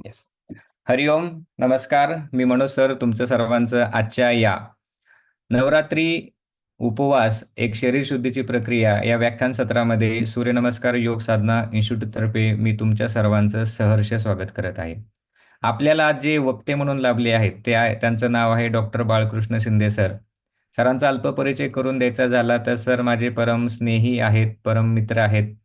Yes. हरिओम, नमस्कार. मी Manoj sir, तुमचं सर्वांचं आजच्या या नवरात्री उपवास एक शरीर शुद्धीची प्रक्रिया या व्याख्यान सत्रामध्ये सूर्यनमस्कार योग साधना इन्स्टिट्यूटतर्फे मी तुमच्या सर्वांचं सहर्ष स्वागत करत आहे. आपल्याला आज जे वक्ते म्हणून लाभले आहेत त्यांचं नाव आहे डॉक्टर बाळकृष्ण शिंदे सर. सरांचा अल्प परिचय करून द्यायचा झाला तर सर माझे परम स्नेही आहेत, परम मित्र आहेत.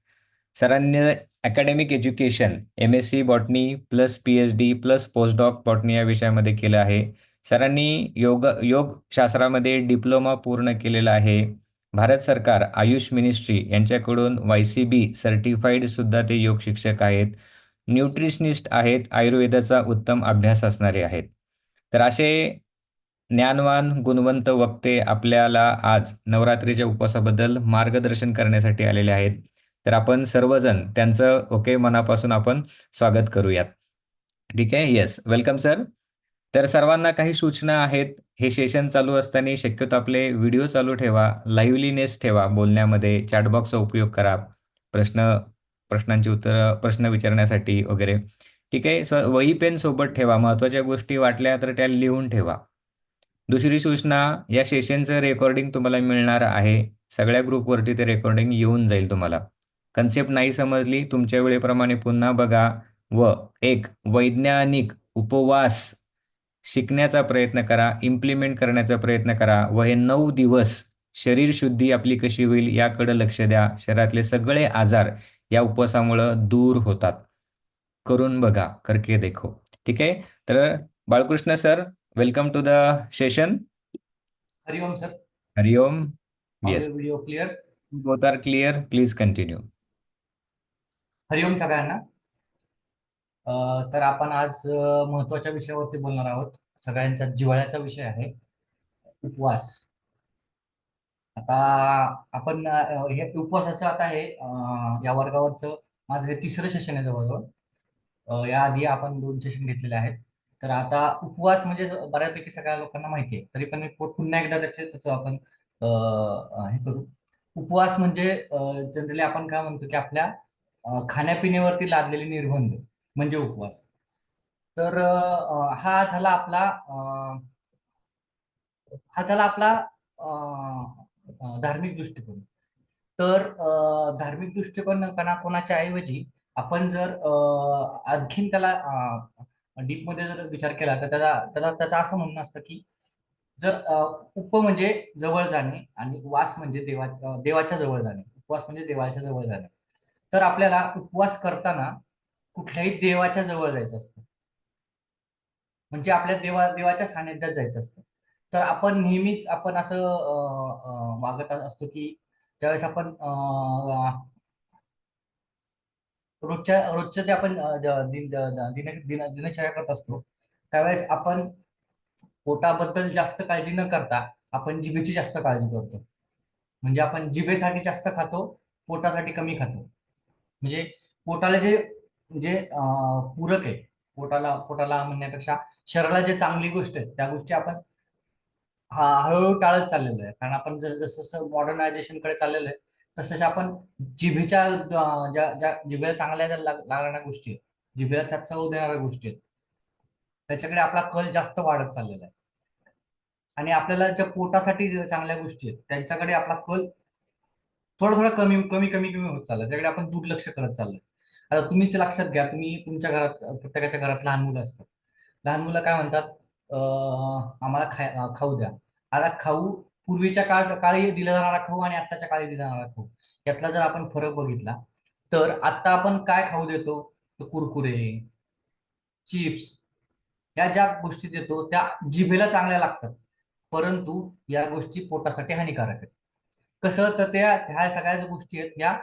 सरांनी academic education MSc botany plus PhD plus postdoc botany या विषयामध्ये केलं आहे. सरांनी योग शास्त्रामध्ये डिप्लोमा पूर्ण केलेला आहे. भारत सरकार आयुष मिनिस्ट्री यांच्याकडून YCB सर्टिफाईड सुद्धा ते योग शिक्षक आहेत. न्यूट्रिशनिस्ट आहेत, आयुर्वेदाचा उत्तम अभ्यास असणारे आहेत. तर असे ज्ञानवान गुणवंत वक्ते आपल्याला आज नवरात्रीच्या उपवासाबद्दल मार्गदर्शन करण्यासाठी आलेले आहेत. तर आपण सर्वजण त्यांचं मनापासून आपण स्वागत करूयात. ठीक आहे. Yes, welcome sir. तर सर्वांना काही सूचना आहेत. हे सेशन चालू असताना शक्यतो आपले व्हिडिओ चालू ठेवा, लाईव्हलीनेस ठेवा बोलण्यामध्ये, चॅटबॉक्सचा उपयोग करा, प्रश्न प्रश्नांची उत्तरं प्रश्न विचारण्यासाठी वगैरे. ठीक आहे. वही पेन सोबत ठेवा, महत्त्वाच्या गोष्टी वाटल्या तर त्या लिहून ठेवा. दुसरी सूचना, या सेशनचं रेकॉर्डिंग तुम्हाला मिळणार आहे. सगळ्या ग्रुपवरती ते रेकॉर्डिंग येऊन जाईल तुम्हाला. कन्सेप्ट नाही समजली तुमच्या वेळेप्रमाणे पुन्हा बघा व एक वैज्ञानिक उपवास शिकण्याचा प्रयत्न करा, इम्प्लिमेंट करण्याचा प्रयत्न करा व हे 9 दिवस शरीर शुद्धी आपली कशी होईल याकडे लक्ष द्या. शरीरातले सगळे आजार या उपवासामुळं दूर होतात. करून बघा, करके देखो. ठीक आहे. तर Balkrishna sir, welcome to the session. हरिओम सर. हरिओम. Yes, audio video clear? Both are clear. Please continue. हरिओम सगळ्यांना. तर आपण आज महत्वाच्या विषयावरती बोलणार आहोत. सगळ्यांचा जिव्हाळ्याचा विषय आहे उपवास. आता आपण हे उपवासाचं आता हे या वर्गावरचं माझं हे तिसरं सेशन आहे जवळजवळ. याआधी आपण 2 सेशन घेतलेले आहेत. तर आता उपवास म्हणजे बऱ्यापैकी सगळ्या लोकांना माहिती आहे, तरी पण मी पुन्हा एकदा त्याचं आपण हे करू. उपवास म्हणजे जनरली आपण काय म्हणतो की आपल्या खाण्यापिण्यावरती लादलेले निर्बंध म्हणजे उपवास. तर हा झाला आपला धार्मिक दृष्टिकोन. तर धार्मिक दृष्टिकोन कोणाच्या ऐवजी आपण जर आणखीन त्याला डीप मध्ये जर विचार केला तर त्याचं असं म्हणणं असतं की जर उप म्हणजे जवळ जाणे आणि वास म्हणजे देवाच्या जवळ जाणे. उपवास म्हणजे देवाच्या जवळ जाणे. तर आपल्याला उपवास करताना कुठल्याही देवाच्या जवळ जायचं असतं, म्हणजे आपल्या देवाच्या सानिध्यात जायचं असतं. तर आपण नेहमीच आपण असं वागत असतो की ज्यावेळेस आपण रोजच्या जे आपण दिनचर्या करत असतो त्यावेळेस आपण पोटाबद्दल जास्त काळजी न करता आपण जिभेची जास्त काळजी करतो. म्हणजे आपण जिभेसाठी जास्त खातो, पोटासाठी कमी खातो. म्हणजे पोटाला जे जे पूरक आहे, पोटाला पोटाला म्हणण्यापेक्षा शरीराला जे चांगली गोष्ट आहे त्या गोष्टी आपण हळूहळू टाळत चाललेलो आहे. कारण आपण जसं जसं मॉडर्नायझेशन कडे चाललेलो आहे तसं तसं आपण जिभेच्या ज्या ज्या जिभेला चांगल्या ज्या लागणाऱ्या गोष्टी आहेत, जिभेला चव देणाऱ्या गोष्टी आहेत, त्याच्याकडे आपला कल जास्त वाढत चाललेला आहे. आणि आपल्याला ज्या पोटासाठी ज्या चांगल्या गोष्टी आहेत त्यांच्याकडे आपला कल थोडा थोडा कमी कमी कमी कमी होत चाललाय. त्याकडे आपण दुर्लक्ष करत चाललोय. आता तुम्हीच लक्षात घ्या, तुम्ही तुमच्या घरात प्रत्येकाच्या घरात लहान मुलं असतात. लहान मुलं काय म्हणतात, आम्हाला खाऊ द्या. आता खाऊ पूर्वीच्या काळी दिला जाणारा खाऊ आणि आत्ताच्या काळी दिला जाणारा खाऊ यातला जर आपण फरक बघितला तर आता आपण काय खाऊ देतो, तर कुरकुरे, चिप्स या ज्या गोष्टी देतो त्या जिभेला चांगल्या लागतात, परंतु या गोष्टी पोटासाठी हानिकारक आहेत. कसं तर ह्या सगळ्या ज्या गोष्टी आहेत ह्या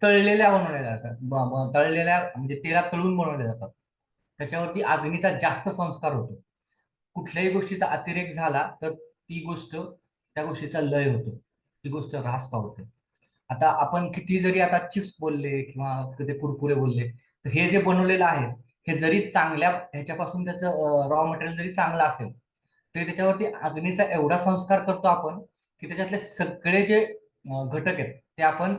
तळलेल्या बनवल्या जातात. तळलेल्या म्हणजे तेलात तळून बनवल्या जातात. त्याच्यावरती अग्नीचा जास्त संस्कार होतो. कुठल्याही गोष्टीचा अतिरेक झाला तर ती गोष्ट त्या गोष्टीचा लय होतो, ती गोष्ट ऱ्हास पावते. आता आपण किती जरी आता चिप्स बोलले किंवा कधी कुरकुरे बोलले तर हे जे बनवलेलं आहे हे जरी चांगल्या ह्याच्यापासून त्याचं रॉ मटेरियल जरी चांगलं असेल तरी त्याच्यावरती अग्नीचा एवढा संस्कार करतो आपण की त्याच्यातले सगळे जे घटक आहेत ते आपण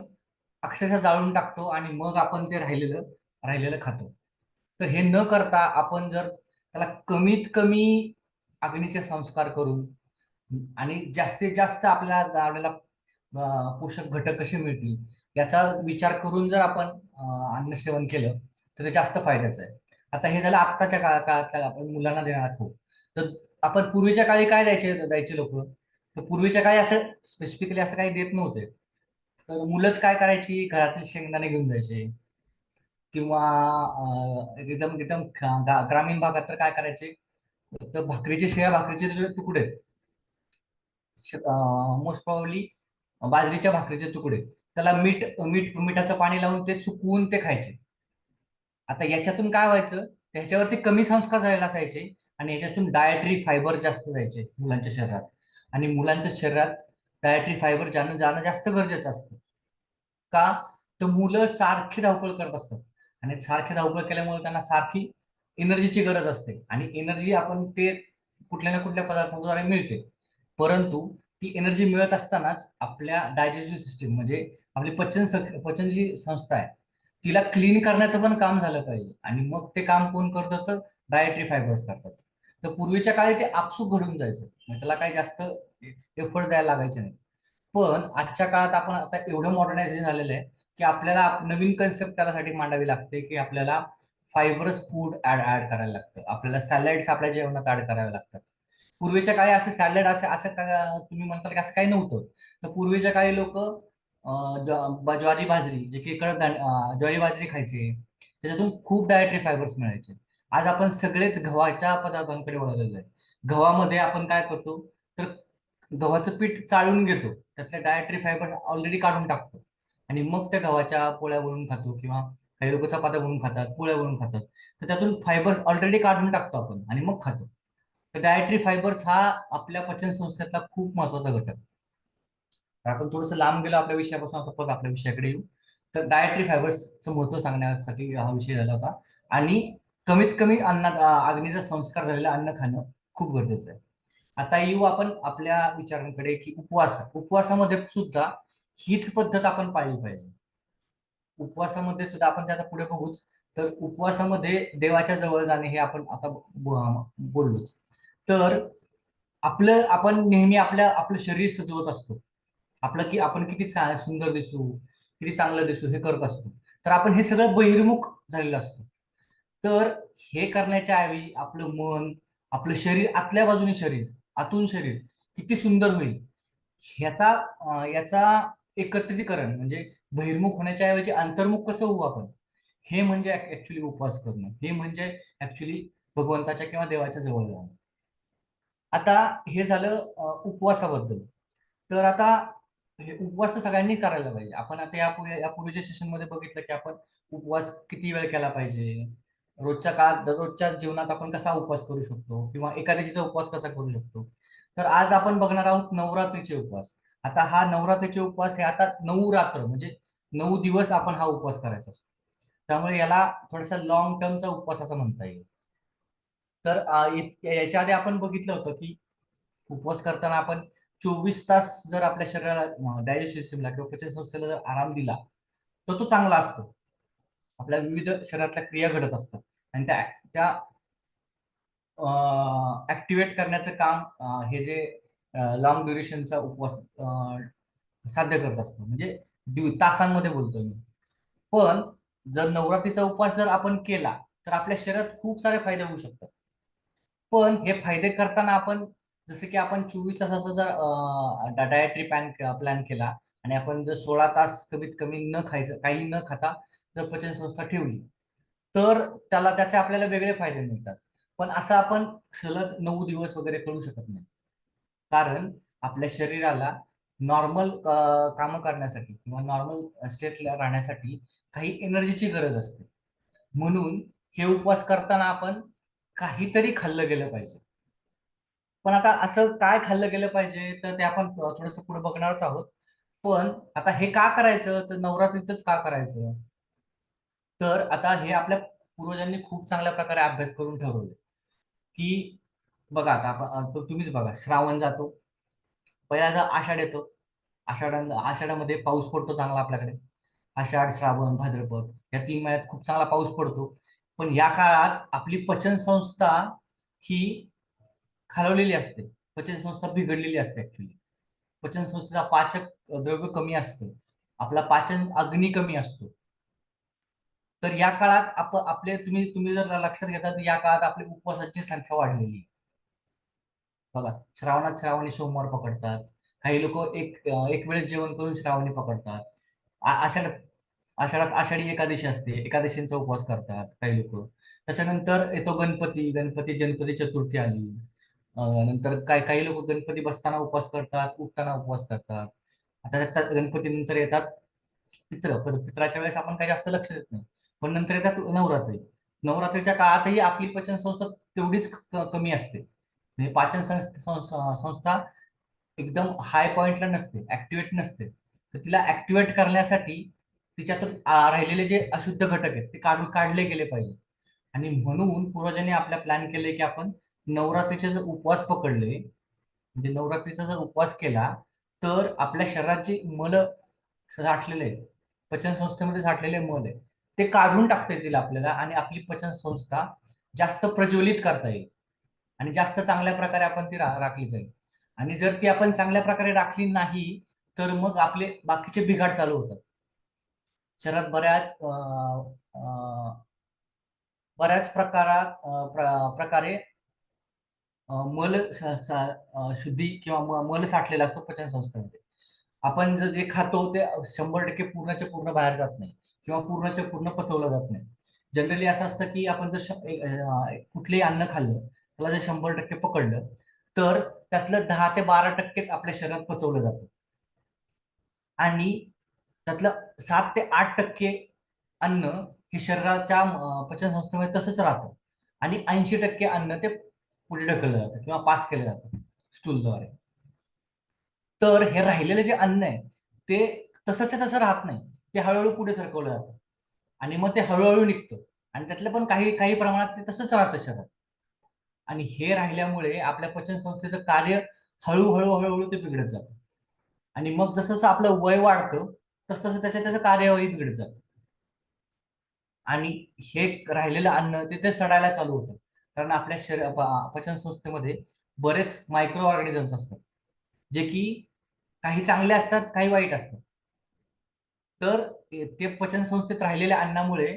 अक्षरशः जाळून टाकतो आणि मग आपण ते राहिलेलं राहिलेलं खातो. तर हे न करता आपण जर त्याला कमीत कमी अग्नीचे संस्कार करून आणि जास्तीत जास्त आपल्याला पोषक घटक कसे मिळतील याचा विचार करून जर आपण अन्न सेवन केलं तर ते जास्त फायद्याचं आहे. आता हे झालं आत्ताच्या काळात आपण मुलांना देणार आहोत. तर आपण पूर्वीच्या काळी काय द्यायचे लोक, तर पूर्वीच्या काळी असं स्पेसिफिकली असं काही देत नव्हते. तर मुलंच काय करायची, घरातील शेंगदाणे घेऊन जायचे किंवा एकदम एकदम ग्रामीण भागात तर काय करायचे, तर शिळ्या भाकरीचे तुकडे, मोस्ट प्रॉब्ली बाजरीच्या भाकरीचे तुकडे, त्याला मिठाचं पाणी लावून ते सुकवून ते खायचे. आता याच्यातून काय व्हायचं, त्याच्यावरती कमी संस्कार झालेले असायचे आणि याच्यातून डायटरी फायबर जास्त जायचे मुलांच्या शरीरात. आणि मुलांच्या शरीरात डायटरी फायबर जाणं जाणं जास्त गरजेचं असतं. का? तर मुलं सारखी धावपळ करत असतात आणि सारखी धावपळ केल्यामुळे त्यांना सारखी एनर्जीची गरज असते आणि एनर्जी आपण ते कुठल्या ना कुठल्या पदार्थांद्वारे मिळते. परंतु ती एनर्जी मिळत असतानाच आपल्या डायजेस्टिव्ह सिस्टीम म्हणजे आपली पचन जी संस्था आहे तिला क्लीन करण्याचं पण काम झालं पाहिजे आणि मग ते काम कोण करतं, तर डायटरी फायबर्स करतात. तर पूर्वीच्या काळी ते आपसूक घडून जायचं, म्हणजे त्याला काही जास्त एफर्ट द्यायला लागायचे नाही. पण आजच्या काळात आपण आता एवढं मॉडर्नायझेशन झालेलं आहे की आपल्याला नवीन कन्सेप्ट त्यासाठी मांडावी लागते की आपल्याला फायबरस फूड ऍड करायला लागतं, आपल्याला सॅलड्स आपल्या जेवणात ऍड करावे लागतात. पूर्वीच्या काळी असे सॅलड असं असं तुम्ही म्हणताल की असं काही नव्हतं. तर पूर्वीच्या काळी लोक ज्वारी बाजरी जे की ज्वारी बाजरी खायचे, त्याच्यातून खूप डायटरी फायबर्स मिळायचे. आज आपण सगळेच गव्हाच्या पदार्थांकडे वळलेलो आहे. गव्हामध्ये आपण काय करतो, तर गव्हाचं पीठ चाळून घेतो, त्यातले डायटरी फायबर ऑलरेडी काढून टाकतो आणि मग त्या गव्हाच्या पोळ्या बनवून खातो किंवा काही लोक चपात्या बनवून खातात, पोळ्या बनवून खातात. तर त्यातून फायबर्स ऑलरेडी काढून टाकतो आपण आणि मग खातो. तर डायटरी फायबर्स हा आपल्या पचन संस्थेतला खूप महत्वाचा घटक. तर आपण थोडंसं लांब गेलो आपल्या विषयापासून, आता परत आपल्या विषयाकडे येऊ. तर डायटरी फायबर्सचं महत्व सांगण्यासाठी हा विषय झाला होता. आणि कमीत कमी अग्नीचा संस्कार झालेलं अन्न खाणं खूप गरजेचं आहे. आता येऊ आपण आपल्या विचारांकडे की उपवासामध्ये सुद्धा हीच पद्धत आपण पाळली पाहिजे. उपवासामध्ये सुद्धा आपण त्याला पुढे बघूच. तर उपवासामध्ये देवाच्या जवळ जाणे हे आपण आता बोललोच. तर आपण नेहमी आपलं शरीर सजवत असतो. आपलं की आपण किती सुंदर दिसू, किती चांगलं दिसू हे करत असतो. तर आपण हे सगळं बहिर्मुख झालेलं असतो. तर हे करण्याच्या ऐवजी आपलं मन, आपलं शरीर, आतल्या बाजूने शरीर, आतून शरीर किती सुंदर होईल याचा एकत्रीकरण म्हणजे बहिर्मुख होण्याच्या ऐवजी अंतर्मुख कसं होऊ आपण, हे म्हणजे ऍक्च्युली उपवास करणं, हे म्हणजे ऍक्च्युली भगवंताच्या किंवा देवाच्या जवळ जाणं. आता हे झालं उपवासाबद्दल. तर आता हे उपवास तर सगळ्यांनी करायला पाहिजे. आपण आता या पूर्वीच्या सेशन मध्ये बघितलं की आपण उपवास किती वेळ केला पाहिजे, रोजच्या काळात दररोजच्या जीवनात आपण कसा उपवास करू शकतो किंवा एकादशीचा उपवास कसा करू शकतो. तर आज आपण बघणार आहोत नवरात्रीचे उपवास. आता हा नवरात्रीचे उपवास हे आता 9 रात्र म्हणजे 9 दिवस आपण हा उपवास करायचा असतो. त्यामुळे याला थोडासा लॉंग टर्मचा उपवास असं म्हणता येईल. तर याच्या आधी आपण बघितलं होतं की उपवास करताना आपण 24 तास जर आपल्या शरीराला, डायजेस्ट सिस्टमला किंवा पचन संस्थेला जर आराम दिला तर तो चांगला असतो. आपल्या विविध शरीरातल्या क्रिया घडत असतात आणि त्या त्या ऍक्टिव्हेट करण्याचं काम हे जे लॉंग ड्युरेशनचा उपवास साध्य करत असतो. म्हणजे तासांमध्ये बोलतोय मी. पण जर नवरात्रीचा उपवास जर आपण केला तर आपल्या शरीरात खूप सारे फायदे होऊ शकतात. पण हे फायदे करताना आपण जसं की आपण 24 तासाचा जर डायटरी प्लॅन केला आणि आपण जर 16 तास कमीत कमी न खायचं, काही न खाता जर पचनसंस्था ठेवली तर त्याचे आपल्याला वेगळे फायदे मिळतात. पण असं आपण सलग 9 दिवस वगैरे करू शकत नाही. कारण आपल्या शरीराला नॉर्मल कामं करण्यासाठी किंवा नॉर्मल स्टेटला राहण्यासाठी काही एनर्जीची गरज असते. म्हणून हे उपवास करताना आपण काहीतरी खाल्लं गेलं पाहिजे. पण आता असं काय खाल्लं गेलं पाहिजे तर ते आपण थोडंसं पुढे बघणारच आहोत. पण आता हे का करायचं, तर नवरात्रीतच का करायचं, तर आता हे आपल्या पूर्वजांनी खूप चांगल्या प्रकारे अभ्यास करून ठरवले की बघा आता तुम्हीच बघा, श्रावण जातो, पहिला जर आषाढ येतो, आषाढामध्ये पाऊस पडतो चांगला आपल्याकडे. आषाढ, श्रावण, भाद्रपद या 3 महिन्यात खूप चांगला पाऊस पडतो. पण या काळात आपली पचनसंस्था ही खालवलेली असते, पचनसंस्था बिघडलेली असते ऍक्च्युली. पचनसंस्थेचा पाचक द्रव्य कमी असतं, आपला पाचन अग्नी कमी असतो. तर या काळात आपले तुम्ही तुम्ही जर लक्षात घेता तर या काळात आपली उपवासाची संख्या वाढलेली आहे. बघा, श्रावणात श्रावणी सोमवार पकडतात, काही लोक एक वेळेस जेवण करून श्रावणी पकडतात. आषाढ आषाढात आषाढी एकादशी असते, एकादशींचा उपवास करतात काही लोक. त्याच्यानंतर येतो गणपती चतुर्थी आली. नंतर काही लोक गणपती बसताना उपवास करतात, उठताना उपवास करतात. आता गणपती नंतर येतात पित्राच्या वेळेस आपण काही जास्त लक्ष देत नाही. पण नंतर येतात नवरात्री. नवरात्रीच्या काळातही आपली पचनसंस्था तेवढीच कमी असते. म्हणजे पाचन संस्था एकदम हाय पॉइंटला नसते, ऍक्टिव्हेट नसते. तर तिला ऍक्टिव्हेट करण्यासाठी तिच्यातून राहिलेले जे अशुद्ध घटक आहेत ते काढले गेले पाहिजे. आणि म्हणून पूर्वजांनी आपल्या प्लॅन केले की आपण नवरात्रीचे जर उपवास पकडले, म्हणजे नवरात्रीचा जर उपवास केला, तर आपल्या शरीरात जे मल साठलेले आहे, पचन संस्थेमध्ये साठलेले मल आहे, ते काढून टाकता येतील आपल्याला आणि आपली पचन संस्था जास्त प्रज्वलित करता येईल आणि जास्त चांगल्या प्रकारे आपण ती राखली जाईल. आणि जर ती आपण चांगल्या प्रकारे राखली नाही, तर मग आपले बाकीचे बिघाड चालू होतात. शरीरात बऱ्याच प्रकारे मल शुद्धी किंवा मल साठलेला असतो पचन संस्थेमध्ये. आपण जे खातो ते 100% पूर्णच्या पूर्ण बाहेर जात नाही किंवा पूर्णच्या पूर्ण पचवलं जात नाही. जनरली असं असतं की आपण जर कुठलंही अन्न खाल्लं, त्याला जर 100% पकडलं, तर त्यातलं 10 ते 12%च आपल्या शरीरात पचवलं जातं आणि त्यातलं 7 ते 8% अन्न हे शरीराच्या पचन संस्थेमध्ये तसंच राहतं आणि 80% अन्न ते पुढे ढकललं जातं किंवा पास केलं जातं स्टूलद्वारे. तर हे राहिलेलं जे अन्न आहे ते तसंच्या तसं राहत नाही, ते हळूहळू पुढे सरकवलं जातं आणि मग ते हळूहळू निघतं आणि त्यातलं पण काही काही प्रमाणात ते तसंच राहतं शरीरात. आणि हे राहिल्यामुळे आपल्या पचन संस्थेचं कार्य हळूहळू हळूहळू ते बिघडत जातं आणि मग जसं जसं आपलं वय वाढतं तसं तसं त्याचं कार्यवाही बिघडत जातं आणि हे राहिलेलं अन्न ते सडायला चालू होतं. कारण आपल्या पचन संस्थेमध्ये बरेच मायक्रो ऑर्गॅनिझम्स असतात, जे की काही चांगले असतात, काही वाईट असतात. तर ते पचन संस्थेत राहिलेल्या अन्नामुळे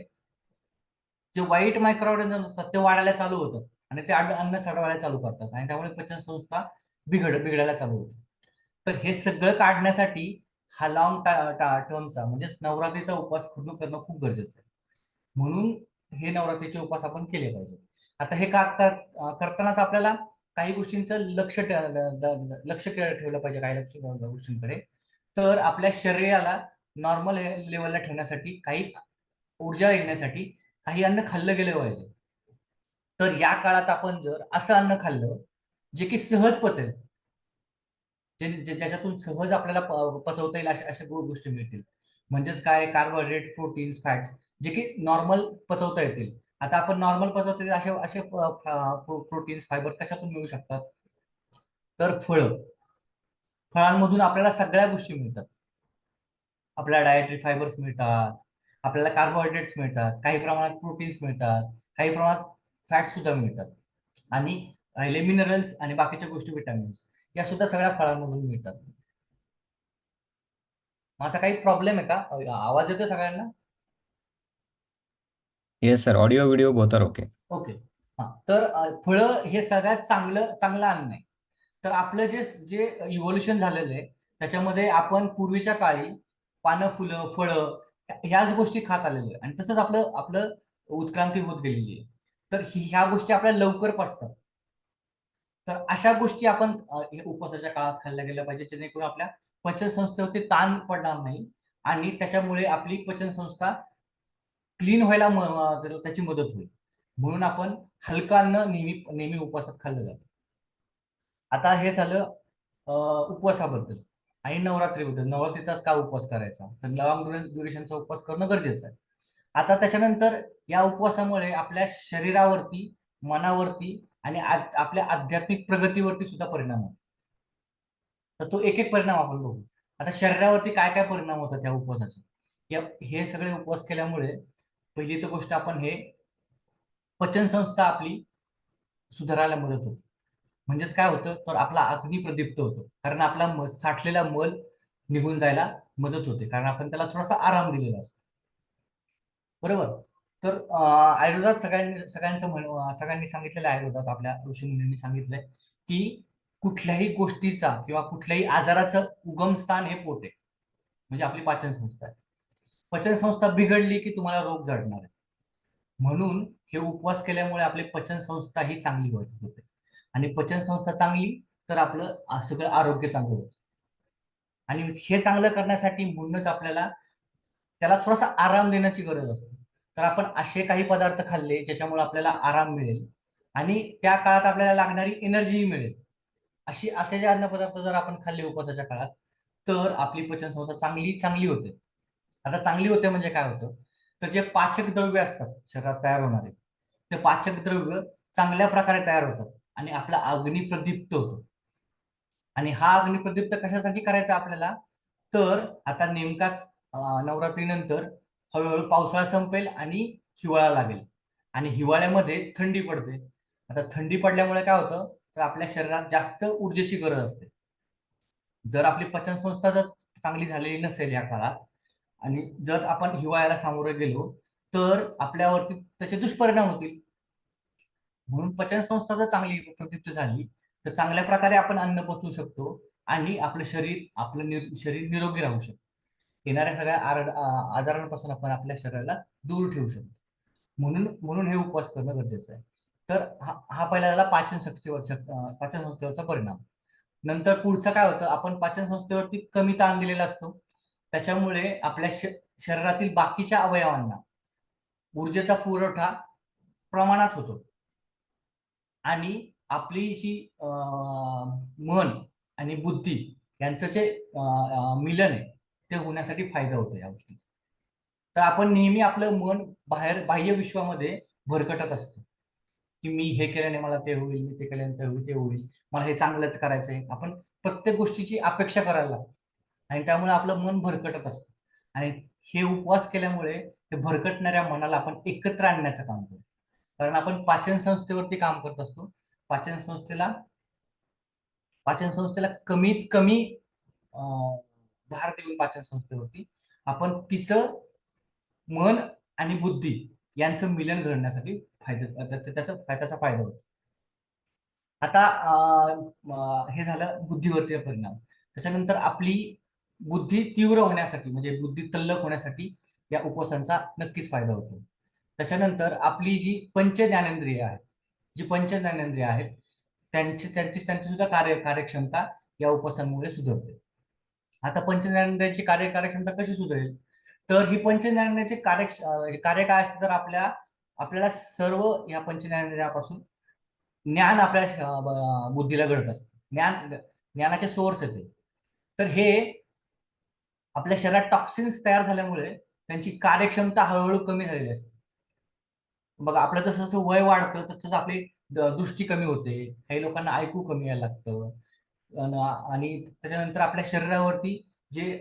जे वाईट मायक्रो ऑर्गॅनिझम्स असतात ते वाढायला चालू होतं आणि ते अन्न सडवायला चालू करतात आणि त्यामुळे पचन संस्था बिघडायला चालू होते. तर हे सगळं काढण्यासाठी हा लॉंग टर्मचा म्हणजेच नवरात्रीचा उपवास पूर्ण करणं खूप गरजेचं आहे. म्हणून हे नवरात्रीचे उपवास आपण केले पाहिजे. आता हे करतानाच आपल्याला काही गोष्टींचं लक्ष ठेवलं पाहिजे, काही गोष्टींकडे. तर आपल्या शरीराला नॉर्मल लेवलला ठेवण्यासाठी, काही ऊर्जा येण्यासाठी काही अन्न खाल्लं गेलं पाहिजे. तर या काळात आपण जर असं अन्न खाल्लं जे की सहज पचेल, ज्याच्यातून सहज आपल्याला पचवता येईल अशा गोष्टी मिळतील. म्हणजेच काय, कार्बोहायड्रेट, प्रोटीन्स, फॅट्स जे की नॉर्मल पचवता येतील. आता आपण नॉर्मल पचवता येतील असे असे प्रोटीन्स, फायबर कशातून मिळू शकतात? तर फळांमधून आपल्याला सगळ्या गोष्टी मिळतात. आपल्याला डायटरी फायबर्स मिळतात, आपल्याला कार्बोहायड्रेट्स मिळतात, काही प्रमाणात प्रोटीन्स मिळतात, काही प्रमाणात फॅट्स सुद्धा मिळतात आणि राहिले मिनरल्स आणि बाकीच्या गोष्टी, विटामिन्स, या सुद्धा सगळ्या फळांमधून मिळतात. माझा काही प्रॉब्लेम आहे का? आवाज येतो सगळ्यांना? Yes sir, audio video both are okay. Okay. हा, तर फळं हे सगळ्यात चांगलं अन्न आहे. तर आपलं जे जे इव्होल्युशन झालेलं आहे त्याच्यामध्ये आपण पूर्वीच्या काळी पानं, फुलं, फळं ह्याच गोष्टी खात आलेलो आहे आणि तसंच आपलं आपलं उत्क्रांती होत गेलेली आहे. तर ह्या गोष्टी आपल्याला लवकर पचतात. तर अशा गोष्टी आपण हे उपवासाच्या काळात खाल्ल्या गेल्या पाहिजे, जेणेकरून आपल्या पचनसंस्थेवरती ताण पडणार नाही आणि त्याच्यामुळे आपली पचनसंस्था क्लीन व्हायला त्याची मदत होईल. म्हणून आपण हलकं अन्न नेहमी नेहमी उपवासात खाल्लं जातं. आता हे झालं उपवासाबद्दल आणि नवरात्रीबद्दल. नवरात्रीचाच का उपवास करायचा? तर लॉंग ड्युरेशनचा उपवास करणं गरजेचं आहे. आता त्याच्यानंतर या उपवासामुळे आपल्या शरीरावरती, मनावरती आणि आपल्या आध्यात्मिक प्रगतीवरती सुद्धा परिणाम होतो. तर तो एक एक परिणाम आपण बघू. आता शरीरावरती काय काय परिणाम होतात या उपवासाचे? हे सगळे उपवास केल्यामुळे पहिली तर गोष्ट आपण हे पचनसंस्था आपली सुधारायला मदत होते. म्हणजेच काय होतं, तर आपला अग्नी प्रदीप्त होतो, कारण आपला साठलेला मल निघून जायला मदत होते, कारण आपण त्याला थोडासा आराम दिलेला असतो. बरोबर. तर आयुर्वेदात सगळ्यांनी सांगितलेलं आहे, आयुर्वेदात आपल्या ऋषीमुनींनी सांगितलंय की कुठल्याही गोष्टीचा किंवा कुठल्याही आजाराचं उगमस्थान हे पोट आहे, म्हणजे आपली पाचन संस्था आहे. पचन संस्था बिघडली की तुम्हाला रोग जडणार आहे. म्हणून हे उपवास केल्यामुळे आपली पचन संस्था ही चांगली होते, आणि पचन संस्था चांगली तर आपलं सगळं आरोग्य चांगलं होतं. आणि हे चांगलं करण्यासाठी म्हणूनच आपल्याला त्याला थोडासा आराम देण्याची गरज असते. तर आपण असे काही पदार्थ खाल्ले ज्याच्यामुळे आपल्याला आराम मिळेल आणि त्या काळात आपल्याला लागणारी एनर्जीही मिळेल. असे जे अन्नपदार्थ जर आपण खाल्ले उपवासाच्या काळात, तर आपली पचनसंस्था चांगली चांगली होते. आता चांगली होते म्हणजे काय होतं, तर जे पाचक द्रव्य असतात शरीरात तयार होणारे, ते पाचक द्रव्य चांगल्या प्रकारे तयार होतात आणि आपला अग्नी प्रदीप्त होतो. आणि हा अग्निप्रदीप्त कशासाठी करायचा आपल्याला, तर आता नेमकाच नवरात्रीनंतर हळूहळू पावसाळा संपेल आणि हिवाळा लागेल, आणि हिवाळ्यामध्ये थंडी पडते. आता थंडी पडल्यामुळे काय होतं, तर आपल्या शरीरात जास्त ऊर्जेची गरज असते. जर आपली पचनसंस्था जर चांगली झालेली नसेल या काळात, आणि जर आपण हिवाळ्याला सामोरे गेलो, तर आपल्यावरती त्याचे दुष्परिणाम होतील. म्हणून पचनसंस्था जर चांगली प्रदीप्त झाली, तर चांगल्या प्रकारे आपण अन्न पचवू शकतो आणि आपलं शरीर निरोगी राहू शकतो. येणाऱ्या सगळ्या आजारांपासून आपण आपल्या शरीराला दूर ठेवू शकतो. म्हणून म्हणून हे उपवास करणं गरजेचं आहे. तर हा पहिला झाला पाचन संस्थेवरचा परिणाम. नंतर पुढचं काय होतं, आपण पाचन संस्थेवरती कमी ताण दिलेला असतो, त्याच्यामुळे आपल्या शरीरातील बाकीच्या अवयवांना ऊर्जेचा पुरवठा प्रमाणात होतो, आणि आपली जी मन आणि बुद्धी यांचं जे मिलन आहे ते होण्यासाठी फायदा होतो या गोष्टी. तर आपण नेहमी आपलं मन बाह्य विश्वामध्ये भरकटत असतो, की मी हे केल्याने मला ते होईल, मी ते केल्याने ते होईल, मला हे चांगलंच करायचंय. आपण प्रत्येक गोष्टीची अपेक्षा करायला लागतो, आणि त्यामुळे आपलं मन भरकटत असतं. आणि हे उपवास केल्यामुळे ते भरकटणाऱ्या मनाला आपण एकत्र आणण्याचं काम करतो, कारण आपण पाचन संस्थेवरती काम करत असतो. पाचन संस्थेला पाचन संस्थेला कमीत कमी भार देऊन पाचन संस्थेवरती आपण तिचं मन आणि बुद्धी यांचं मिलन घडण्यासाठी त्याचा फायदा होतो. आता हे झालं बुद्धीवरती परिणाम. त्याच्यानंतर आपली बुद्धी तीव्र होण्यासाठी, म्हणजे बुद्धी तल्लख होण्यासाठी या उपवासांचा नक्कीच फायदा होतो. त्याच्यानंतर आपली जी पंच ज्ञानेंद्रिय आहेत, त्यांची सुद्धा कार्यक्षमता या उपवासांमुळे सुधारते. आता पंचज्ञानेंद्रियांची कार्यक्षमता कशी सुधारेल, तर ही पंचज्ञानेंद्रियांचे कार्य काय असतं, तर आपल्याला सर्व या पंचज्ञानेंद्रियापासून ज्ञान आपल्या बुद्धीला घडत असतं. ज्ञानाचे सोर्स येते. तर हे आपल्या शरीरात टॉक्सिन्स तयार झाल्यामुळे त्यांची कार्यक्षमता हळूहळू कमी झालेली असते. बघा, आपलं जसं जसं वय वाढतं तसं आपली दृष्टी कमी होते, काही लोकांना ऐकू कमी यायला लागतं, आणि त्याच्यानंतर आपल्या शरीरावरती जे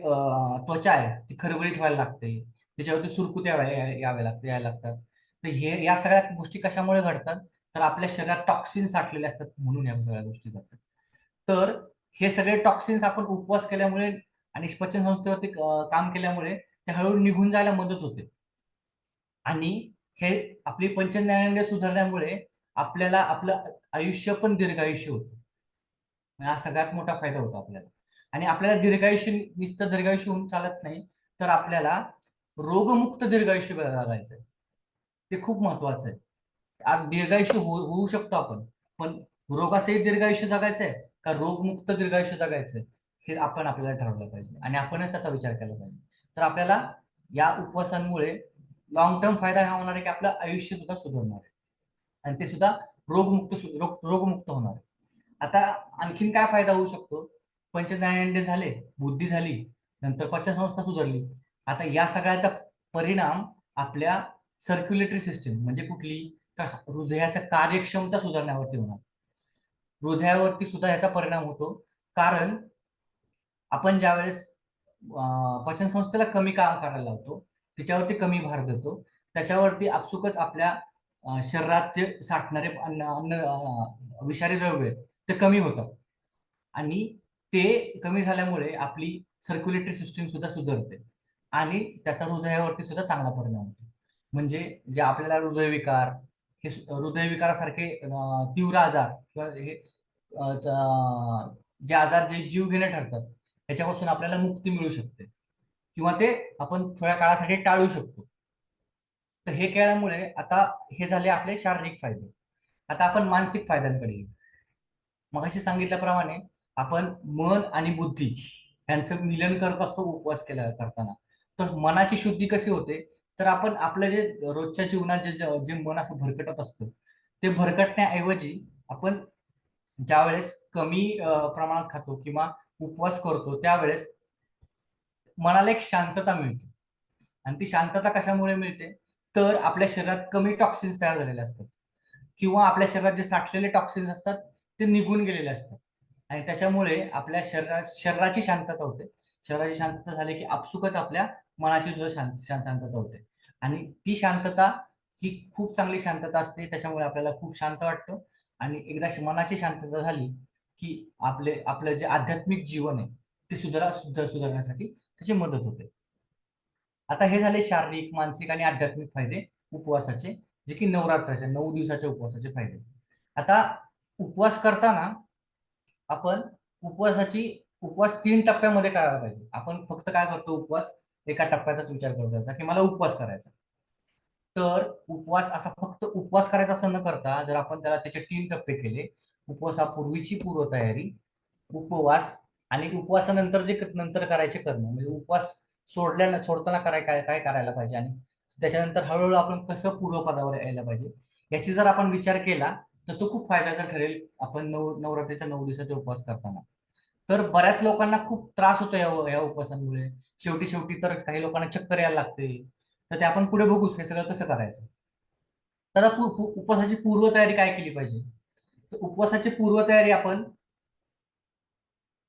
त्वचा आहे ती खरबरीत व्हायला लागते, त्याच्यावरती सुरकुत्या यायला लागतात. तर या सगळ्या गोष्टी कशामुळे घडतात, तर आपल्या शरीरात टॉक्सिन साठलेले असतात, म्हणून या सगळ्या गोष्टी घडतात. तर हे सगळे टॉक्सिन्स आपण उपवास केल्यामुळे आणि पचन संस्थेवरती काम केल्यामुळे ते हळूहळू निघून जायला मदत होते. आणि हे आपली पंचज्ञानेंद्रिय सुधारल्यामुळे आपल्याला आपलं आयुष्य पण दीर्घायुष्य होतं. हा सगळ्यात मोठा फायदा होतो आपल्याला. आणि आपल्याला नुसतं दीर्घायुष्य होऊन चालत नाही, तर आपल्याला रोगमुक्त दीर्घायुष्य जगायचंय. ते खूप महत्वाचं आहे. आज दीर्घायुष्य होऊ शकतो आपण, पण रोगासहित दीर्घायुष्य जगायचंय का रोगमुक्त दीर्घायुष्य जगायचंय, हे आपण आपल्याला ठरवलं पाहिजे आणि आपणच त्याचा विचार केला पाहिजे. तर आपल्याला या उपवासांमुळे लॉंग टर्म फायदा हा होणार आहे, की आपलं आयुष्य सुद्धा सुधारणार आहे, आणि ते सुद्धा रोगमुक्त होणार आहे. आता आणखीन काय फायदा होऊ शकतो, पंचज्ञानेंद्रिय झाले, बुद्धी झाली, नंतर पचनसंस्था सुधारली. आता या सगळ्याचा परिणाम आपल्या सर्क्युलेटरी सिस्टीम, म्हणजे कुठली, तर हृदयाचा कार्यक्षमता सुधारण्यावरती होणार. हृदयावरती सुद्धा याचा परिणाम होतो, कारण आपण ज्यावेळेस पचनसंस्थेला कमी काम करायला लावतो, तिच्यावरती कमी भार देतो, त्याच्यावरती आपसुकच आपल्या शरीरात जे साठणारे अन्न अन्न विषारी द्रव्य ते कमी होतात आणि ते कमी झाल्यामुळे आपली सर्क्युलेटरी सिस्टीम सुद्धा सुधारते आणि त्याचा हृदयावरती सुद्धा चांगला परिणाम होतो. म्हणजे जे आपल्याला हृदयविकार, हे हृदयविकारासारखे तीव्र आजार किंवा हे जे आजार जे जीवघेणे ठरतात त्याच्यापासून आपल्याला मुक्ती मिळू शकते किंवा ते आपण थोड्या काळासाठी टाळू शकतो. तर हे केल्यामुळे आता हे झाले आपले शारीरिक फायदे. आता आपण मानसिक फायद्यांकडे येऊ. मगाशी सांगितल्याप्रमाणे आपण मन आणि बुद्धी यांचं मिलन करत असतो उपवास केला करताना. तर मनाची शुद्धी कशी होते, तर आपण आपलं जे रोजच्या जीवनात जे जे जे मन असं भरकटत असतं ते भरकटण्याऐवजी आपण ज्या वेळेस कमी प्रमाणात खातो किंवा उपवास करतो त्यावेळेस मनाला एक शांतता मिळते. आणि ती शांतता कशामुळे मिळते, तर आपल्या शरीरात कमी टॉक्सिन्स तयार झालेले असतात किंवा आपल्या शरीरात जे साठलेले टॉक्सिन्स असतात ते निघून गेलेले असतात आणि त्याच्यामुळे आपल्या शरीराची शांतता होते. शरीराची शांतता झाली की आपसुकच आपल्या मनाची सुद्धा शांतता होते आणि ती शांतता ही खूप चांगली शांतता असते. त्याच्यामुळे आपल्याला खूप शांत वाटतं आणि एकदा मनाची शांतता झाली की आपलं जे आध्यात्मिक जीवन आहे ते सुधारण्यासाठी त्याची मदत होते. आता हे झाले शारीरिक, मानसिक आणि आध्यात्मिक फायदे उपवासाचे, जे की नवरात्राच्या 9 दिवसाच्या उपवासाचे फायदे. आता उपवास करताना आपण उपवास 3 टप्प्यामध्ये करायला पाहिजे. आपण फक्त काय करतो, उपवास एका टप्प्यातच विचार करतो त्याचा की मला उपवास करायचा. तर उपवास असा फक्त उपवास करायचा असं न करता जर आपण त्याला त्याचे 3 टप्पे केले, उपवासापूर्वीची पूर्वतयारी, उपवास आणि उपवासानंतर जे नंतर करायचे कर्म, म्हणजे उपवास सोडताना काय काय करायला पाहिजे आणि त्याच्यानंतर हळूहळू आपण कसं पूर्वपदावर यायला पाहिजे, याची जर आपण विचार केला तर तो खूप फायद्याचा ठरेल आपण नवरात्रीच्या 9 दिवसाचा उपवास करताना. तर बऱ्याच लोकांना खूप त्रास होतो या उपवासांमुळे. शेवटी शेवटी तर काही लोकांना चक्कर यायला लागते. तर ते आपण पुढे बघूच हे सगळं कसं करायचं. तर आता उपवासाची पूर्वतयारी काय केली पाहिजे. तर उपवासाची पूर्वतयारी आपण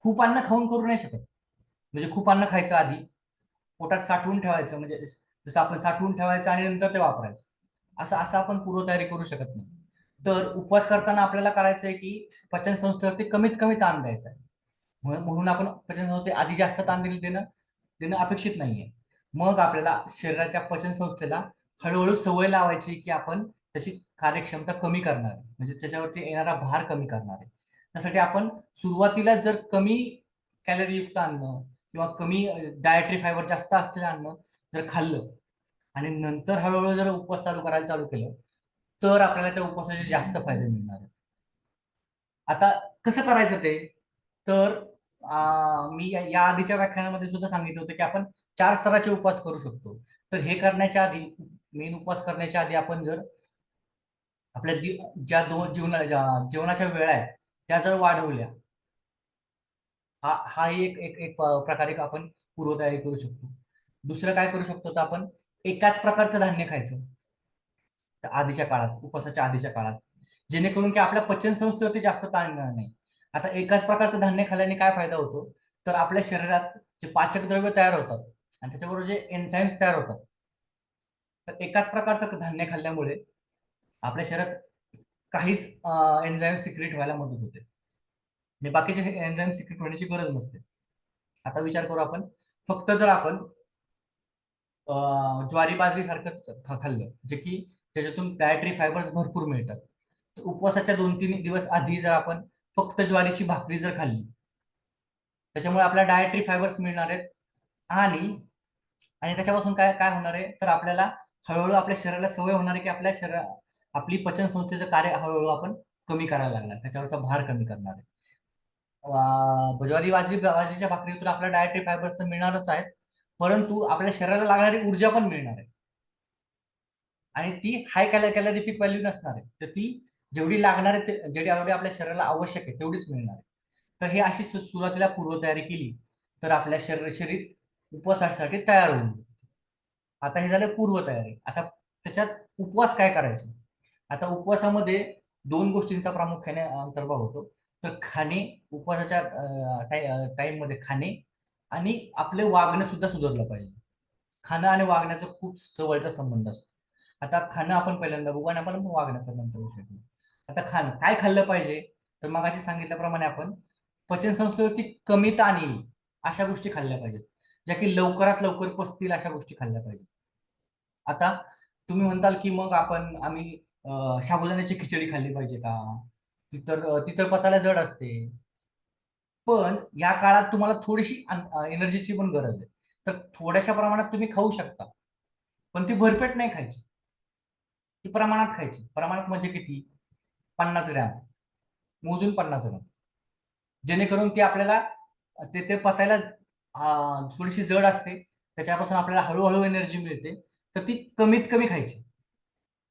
खूप अन्न खाऊन करू नाही शकत. म्हणजे खूप अन्न खायचं आधी, पोटात साठवून ठेवायचं, म्हणजे जसं आपण साठवून ठेवायचं आणि नंतर ते वापरायचं, असं असं आपण पूर्वतयारी करू शकत नाही. तर उपवास करताना आपल्याला करायचं आहे की पचन संस्थेवरती कमीत कमी ताण द्यायचा आहे. म्हणून आपण पचन संस्थे आधी जास्त ताण देणं देणं अपेक्षित नाहीये. मग आपल्याला शरीराच्या पचन संस्थेला हळूहळू सवय लावायची की आपण त्याची कार्यक्षमता कमी करणार आहे, म्हणजे त्याच्यावरती येणारा भार कमी करणार आहे. त्यासाठी आपण सुरुवातीला जर कमी कॅलरी युक्त अन्न किंवा कमी डायटरी फायबर जास्त असलेलं अन्न जर खाल्लं आणि नंतर हळूहळू जर उपवास चालू केलं तर आपल्याला त्या उपवासाचे जास्त फायदे मिळणार आहेत. आता कसं करायचं ते, तर मी या आधीच्या व्याख्यानामध्ये सुद्धा सांगितलं होतं की आपण 4 स्तराचे उपवास करू शकतो. तर हे करण्याच्या आधी, मेन उपवास करण्याच्या आधी आपण जर आपल्या ज्या दोन जेवणाच्या वेळा आहेत त्या जर वाढवल्या, हा एक एक एक प्रकारे आपण पूर्वतयारी करू शकतो. दुसरं काय करू शकतो, तर आपण एकाच प्रकारचं धान्य खायचं आधीच्या काळात, उपवासाच्या आधीच्या काळात, जेणेकरून की आपल्या पचन संस्थेवरती जास्त ताण येणार नाही. आता एकाच प्रकारचं धान्य खाल्ल्याने काय फायदा होतो, तर आपल्या शरीरात जे पाचक द्रव्य तयार होतात आणि त्याच्याबरोबर जे एन्झाईम्स तयार होतात, तर एकाच प्रकारचं धान्य खाल्ल्यामुळे आपल्या शरीरात काहीच एन्झाईम सिक्रेट व्हायला मदत होते आणि बाकीचे एन्झाईम सिक्रेट होण्याची गरज नसते. आता विचार करू आपण, फक्त जर आपण ज्वारी बाजरी सारखं खाल्लं, जे की त्याच्यातून डायटरी फायबर्स भरपूर मिळतात, तर उपवासाच्या 2-3 दिवस आधी जर आपण फक्त ज्वारीची भाकरी जर खाल्ली, त्याच्यामुळे आपल्याला डायटरी फायबर्स मिळणार आहेत आणि आणि त्याच्यापासून काय काय होणार आहे, तर आपल्याला हळूहळू आपल्या शरीराला सवय होणार आहे की आपली पचन संस्थेचं कार्य हळूहळू आपण कमी करायला लागणार, त्याच्यावरचा भार कमी करणार आहे. बाजरीच्या भाकरीतून आपल्याला डायटरी फायबर्स तर मिळणारच आहेत, परंतु आपल्या शरीराला लागणारी ऊर्जा पण मिळणार आहे आणि ती हाय कॅलरीफिक व्हॅल्यू नसणार आहे. तर ती जेवढी लागणार आहे जेवढी आपल्या शरीराला आवश्यक आहे तेवढीच मिळणार आहे. तर हे अशी सुरुवातीला पूर्वतयारी केली तर आपल्या शरीर उपवासासाठी तयार होईल. आता हे झालं पूर्वतयारी. आता त्याच्यात उपवास काय करायचे. आता उपवासामध्ये 2 गोष्टींचा प्रामुख्याने अंतर्भाव होतो. तर खाणे, उपवासाच्या टाइम मध्ये खाणे आणि आपले वागणं सुद्धा सुधारलं पाहिजे. खाणं आणि वागण्याचा खूप जवळचा संबंध असतो. आता खाणं आपण पहिल्यांदा बघू आणि आपण वागण्याचा नंतर विषय घेऊ. आता खाणं काय खाल्लं पाहिजे, तर मगाशी सांगितल्याप्रमाणे आपण पचन संस्थेवरती कमी ताण येईल अशा गोष्टी खाल्ल्या पाहिजेत, ज्या की लवकरात लवकर पचतील अशा गोष्टी खाल्ल्या पाहिजेत. आता तुम्ही म्हणताल की मग आम्ही साबुदाण्याची खिचडी खाल्ली पाहिजे का? ती तर पचायला जड असते. पण या काळात तुम्हाला थोडीशी एनर्जीची पण गरज आहे. तर थोड्याशा प्रमाणात तुम्ही खाऊ शकता, पण ती भरपेट नाही खायची. ती प्रमाणात खायची. प्रमाणात म्हणजे किती? 50 ग्रॅम, मोजून 50 ग्रॅम. जेणेकरून ती आपल्याला ते पचायला थोडीशी जड असते. त्याच्यापासून आपल्याला हळूहळू एनर्जी मिळते. तर ती कमीत कमी खायची.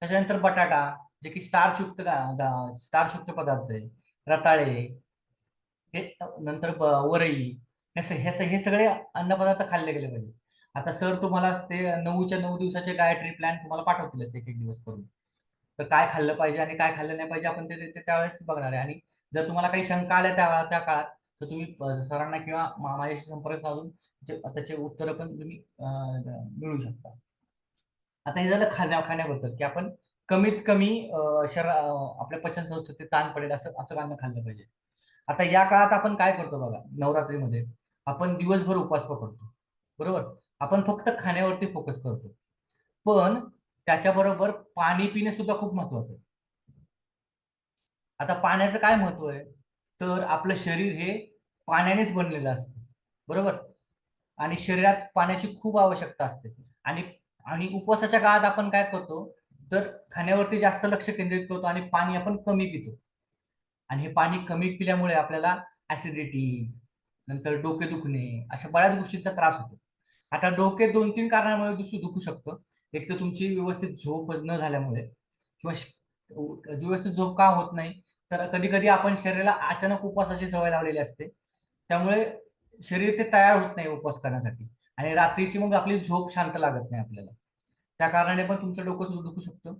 त्याच्यानंतर बटाटा, जे की स्टार्चयुक्त पदार्थ आहे. रताळे, हे नंतर वरई, हे सगळे अन्नपदार्थ खाल्ले गेले पाहिजे. आता सर तुम्हाला ते 9च्या 9 दिवसाचे डायटरी प्लॅन तुम्हाला पाठवतील एक एक दिवस करून. तर काय खाल्लं पाहिजे आणि काय खाल्लं नाही पाहिजे आपण ते त्यावेळेस बघणार आहे. आणि जर तुम्हाला काही शंका आल्या त्या काळात, तर तुम्ही सरांना किंवा माझ्याशी संपर्क साधून त्याचे उत्तर पण तुम्ही मिळू शकता. आता हे झालं खाण्याबद्दल, की आपण कमीत कमी आपल्या पचन संस्थेत ताण पडेल असं असं अन्न खाल्लं पाहिजे. आता या काळात आपण काय करतो बघा, नवरात्रीमध्ये आपण दिवसभर उपवास पकडतो, बरोबर. आपण फक्त खाण्यावरती फोकस करतो, पण त्याच्याबरोबर पाणी पिणे सुद्धा खूप महत्वाचं आहे. आता पाण्याचं काय महत्व आहे, तर आपलं शरीर हे पाण्यानेच बनलेलं असतं, बरोबर. आणि शरीरात पाण्याची खूप आवश्यकता असते. आणि आणि उपवासाच्या काळात आपण काय करतो, तर खाण्यावरती जास्त लक्ष केंद्रित करतो आणि पाणी आपण कमी पितो. आणि हे पाणी कमी पिल्यामुळे आपल्याला ऍसिडिटी, नंतर डोके दुखणे, अशा बऱ्याच गोष्टींचा त्रास होतो. आता डोके 2-3 कारणामुळे दुखू शकतं. एक तर तुमची व्यवस्थित झोप न झाल्यामुळे, किंवा व्यवस्थित झोप का होत नाही, तर कधी कधी आपण शरीराला अचानक उपवासाची सवय लावलेली असते. त्यामुळे शरीर ते तयार होत नाही उपवास करण्यासाठी, आणि रात्रीची मग आपली झोप शांत लागत नाही आपल्याला. त्या कारणाने पण तुमचं डोकं सुद्धा दुखू शकतं.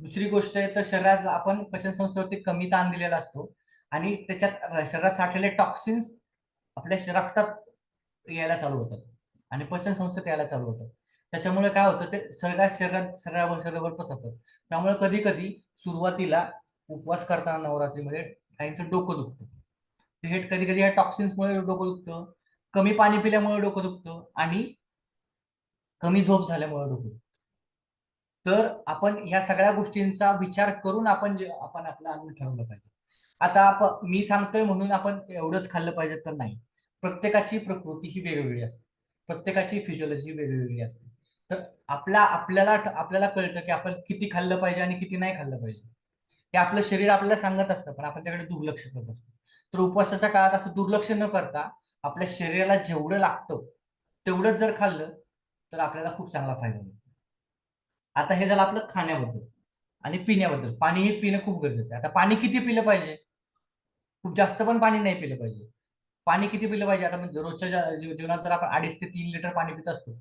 दुसरी गोष्ट आहे, तर शरीरात आपण पचन संस्थेवरती कमी ताण दिलेला असतो, आणि त्याच्यात शरीरात साठलेले टॉक्सिन्स आपल्या रक्तात यायला चालू होतात आणि पचन संस्थेत यायला चालू होतात. त्याच्यामुळे काय होतं, ते शरीरावर पसरतात. त्यामुळे कधी कधी सुरुवातीला उपवास करताना नवरात्रीमध्ये काहींचं डोकं दुखतं. हे कधी कधी या टॉक्सिन्समुळे डोकं दुखतं, कमी पाणी पिल्यामुळे डोकं दुखतं, आणि कमी झोप झाल्यामुळे डोकं दुखतं. तर आपण ह्या सगळ्या गोष्टींचा विचार करून आपण आपलं अन्न ठरवलं पाहिजे. आता मी सांगतोय म्हणून आपण एवढंच खाल्लं पाहिजे तर नाही. प्रत्येकाची प्रकृती ही वेगवेगळी असते. प्रत्येकाची फिजिओलॉजी वेगवेगळी असते. तर आपल्याला कळतं की आपण किती खाल्लं पाहिजे आणि किती नाही खाल्लं पाहिजे. हे आपलं शरीर आपल्याला सांगत असतं, पण आपण त्याकडे दुर्लक्ष करत असतो. तर उपवासाच्या काळात असं दुर्लक्ष न करता आपल्या शरीराला जेवढं लागतं तेवढंच जर खाल्लं, तर आपल्याला खूप चांगला फायदा होईल. आता हे झालं आपलं खाण्याबद्दल. आणि पिण्याबद्दल, पाणी हे पिणं खूप गरजेचं आहे. आता पाणी किती पिलं पाहिजे? खूप जास्त पण पाणी नाही पिलं पाहिजे. पाणी किती पिलं पाहिजे? आता म्हणजे रोजच्या जीवनात जर आपण 2.5 ते 3 लिटर पाणी पित असतो,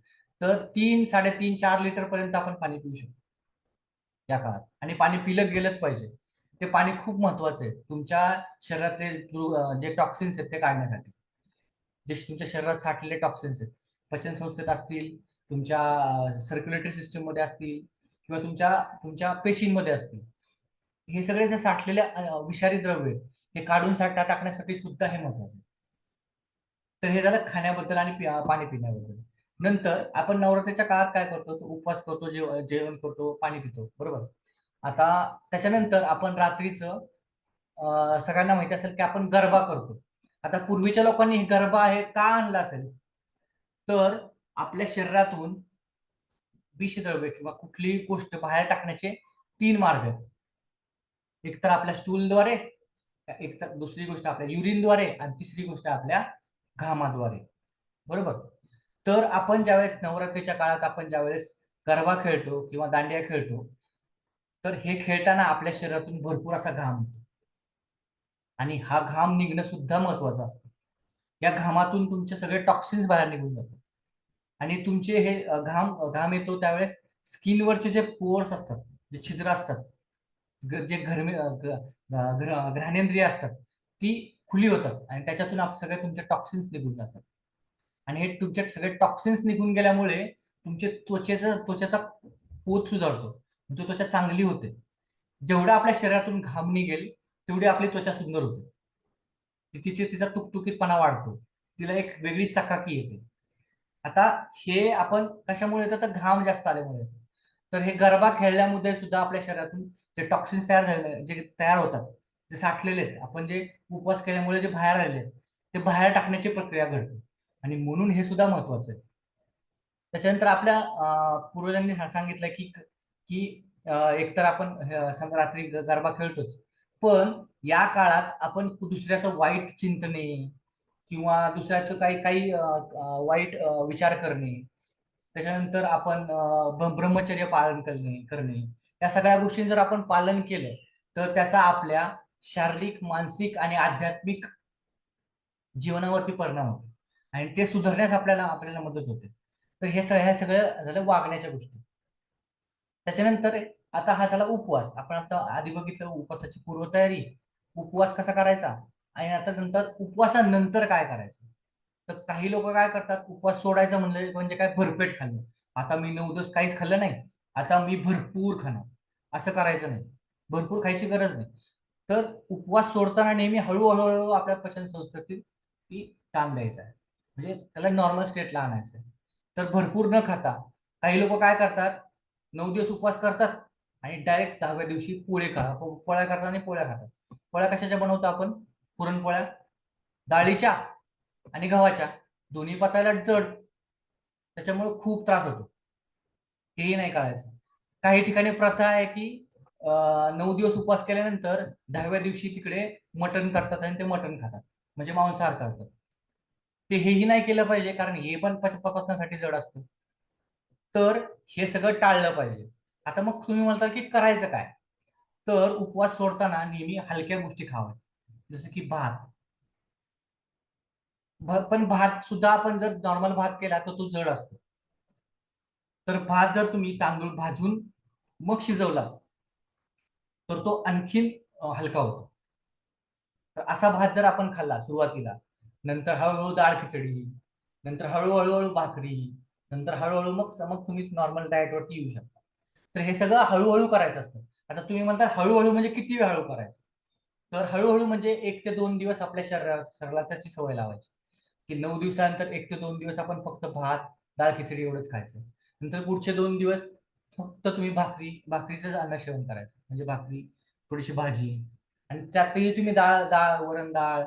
तर 3, 3.5, 4 लिटर पर्यंत आपण पाणी पिऊ शकतो या काळात. आणि पाणी पिलं गेलंच पाहिजे. ते पाणी खूप महत्वाचं आहे तुमच्या शरीरातले जे टॉक्सिन्स आहेत ते काढण्यासाठी. जे तुमच्या शरीरात साठलेले टॉक्सिन्स आहेत, पचन संस्थेत असतील, तुमच्या सर्क्युलेटरी सिस्टीम मध्ये असतील, किंवा तुमच्या तुमच्या पेशींमध्ये असतील, हे सगळे जे साठलेले विषारी द्रव्य आहेत, हे काढून टाकण्यासाठी सुद्धा हे महत्वाचं आहे. तर हे झालं खाण्याबद्दल आणि पाणी पिण्याबद्दल. नंतर आपण नवरात्रीच्या काळात काय करतो, तर उपवास करतो, जेवण करतो, पाणी पितो, बरोबर. आता त्याच्यानंतर आपण रात्रीचं सगळ्यांना माहिती असेल की आपण गरबा करतो. आता पूर्वीच्या लोकांनी हे गरबा आहे का आणला असेल, तर आपल्या शरीरातून विषद्रव्य किंवा कुठलीही गोष्ट बाहेर टाकण्याचे 3 मार्ग आहेत. एक तर आपल्या स्टूलद्वारे, एक तर दुसरी गोष्ट आपल्या युरिनद्वारे, आणि तिसरी गोष्ट आपल्या घामाद्वारे, बरोबर. तर आपण ज्यावेळेस नवरात्रीच्या काळात आपण ज्यावेळेस गरबा खेळतो किंवा दांडिया खेळतो, तर हे खेळताना आपल्या शरीरातून भरपूर असा घाम निघतो. आणि हा घाम निघणं सुद्धा महत्वाचं असतं. या घामातून तुमचे सगळे टॉक्सिन्स बाहेर निघून जातात. आणि तुमचे हे घाम येतो त्यावेळेस स्किनवरचे जे पोअर्स असतात, जे छिद्र असतात, जे घ्राणेंद्रिय असतात, ती खुली होतात, आणि त्याच्यातून सगळे तुमचे टॉक्सिन्स निघून जातात. आणि हे तुमचे सगळे टॉक्सिन्स निघून गेल्यामुळे तुमचे त्वचेचा पोत सुधारतो. म्हणजे त्वचा चांगली होते. जेवढा आपल्या शरीरातून घाम निघेल तेवढी आपली त्वचा सुंदर होते. तिचा तुकतुकीतपणा वाढतो. तिला एक वेगळी चकाकी येते. आता हे आपण कशामुळे येतं, तर घाम जास्त आल्यामुळे येतं. तर हे गरबा खेळल्यामुळे सुद्धा आपल्या शरीरातून जे टॉक्सिन्स तयार झाले, जे तयार होतात, जे साठलेले आहेत, आपण जे उपवास केल्यामुळे जे बाहेर आलेले आहेत, ते बाहेर टाकण्याची प्रक्रिया घडते. आणि म्हणून हे सुद्धा महत्वाचं आहे. त्याच्यानंतर आपल्या पूर्वजांनी सांगितलं की की एकतर आपण रात्री गरबा खेळतोच, पण या काळात आपण दुसऱ्याचं वाईट चिंतने किंवा दुसऱ्याचं काही काही वाईट विचार करणे, त्याच्यानंतर आपण ब्रह्मचर्य पालन करणे, या सगळ्या गोष्टी जर आपण पालन केलं तर त्याचा आपल्या शारीरिक, मानसिक आणि आध्यात्मिक जीवनावरती परिणाम होतो. आणि ते सुधारण्यास आपल्याला आपल्याला मदत होते. तर हे सगळं झालं वागण्याच्या गोष्टी. त्याच्यानंतर आता हा झाला उपवास. आपण आता आधी बघितलं उपवासाची पूर्वतयारी, उपवास कसा करायचा, आणि आता नंतर उपवासानंतर काय करायचं. तर काही लोक काय करतात, उपवास सोडायचं म्हणलं म्हणजे काय, भरपेट खाल्लं. आता मी 9 दिवस काहीच खाल्लं नाही, आता मी भरपूर खाणार, असं करायचं नाही. भरपूर खायची गरज नाही. तर उपवास सोडताना नेहमी हळूहळू आपल्या पचन संस्थेतील ती ताण द्यायचा आहे. म्हणजे त्याला नॉर्मल स्टेटला आणायचं आहे. तर भरपूर न खाता काही लोक काय करतात, 9 दिवस उपवास करतात आणि डायरेक्ट 10व्या दिवशी पोळ्या करतात आणि पोळ्या खातात. पोळ्या कशाच्या बनवतो आपण, पुरणपोळ्या, डाळीच्या आणि गव्हाच्या. दोन्ही पचायला जड, त्याच्यामुळे खूप त्रास होतो. हेही नाही कळायचं. काही ठिकाणी प्रथा आहे की 9 दिवस उपवास केल्यानंतर 10व्या दिवशी तिकडे मटण करतात आणि ते मटण खातात, म्हणजे मांसाहार करतात. ते हेही नाही केलं पाहिजे, कारण हे पण पचनासाठी जड असतं. तर हे सगळं टाळलं पाहिजे. आता मग तुम्ही म्हणता की करायचं काय, तर उपवास सोडताना नेहमी हलक्या गोष्टी खाव्या, जसं की भात. पण भात सुद्धा आपण जर नॉर्मल भात केला तर तो जड असतो. तर भात जर तुम्ही तांदूळ भाजून मग शिजवला तर तो आणखीन हलका होतो. तर असा भात जर आपण खाल्ला सुरुवातीला, नंतर हळूहळू डाळ खिचडी, नंतर हळूहळू भाकरी, नंतर हळूहळू मग मग तुम्ही नॉर्मल डाएटवरती येऊ शकता. तर हे सगळं हळूहळू करायचं असतं. आता तुम्ही म्हणता हळूहळू म्हणजे किती वेळ हळू करायचं, तर हळूहळू म्हणजे 1 ते 2 दिवस आपल्या शरीराला त्याची सवय लावायची, की 9 दिवसानंतर 1 ते 2 दिवस आपण फक्त भात, डाळ खिचडी एवढंच खायचं. नंतर पुढचे 2 दिवस फक्त तुम्ही भाकरीचंच अन्न सेवन करायचं, म्हणजे भाकरी, थोडीशी भाजी, आणि त्यातही तुम्ही डाळ डाळ वरण डाळ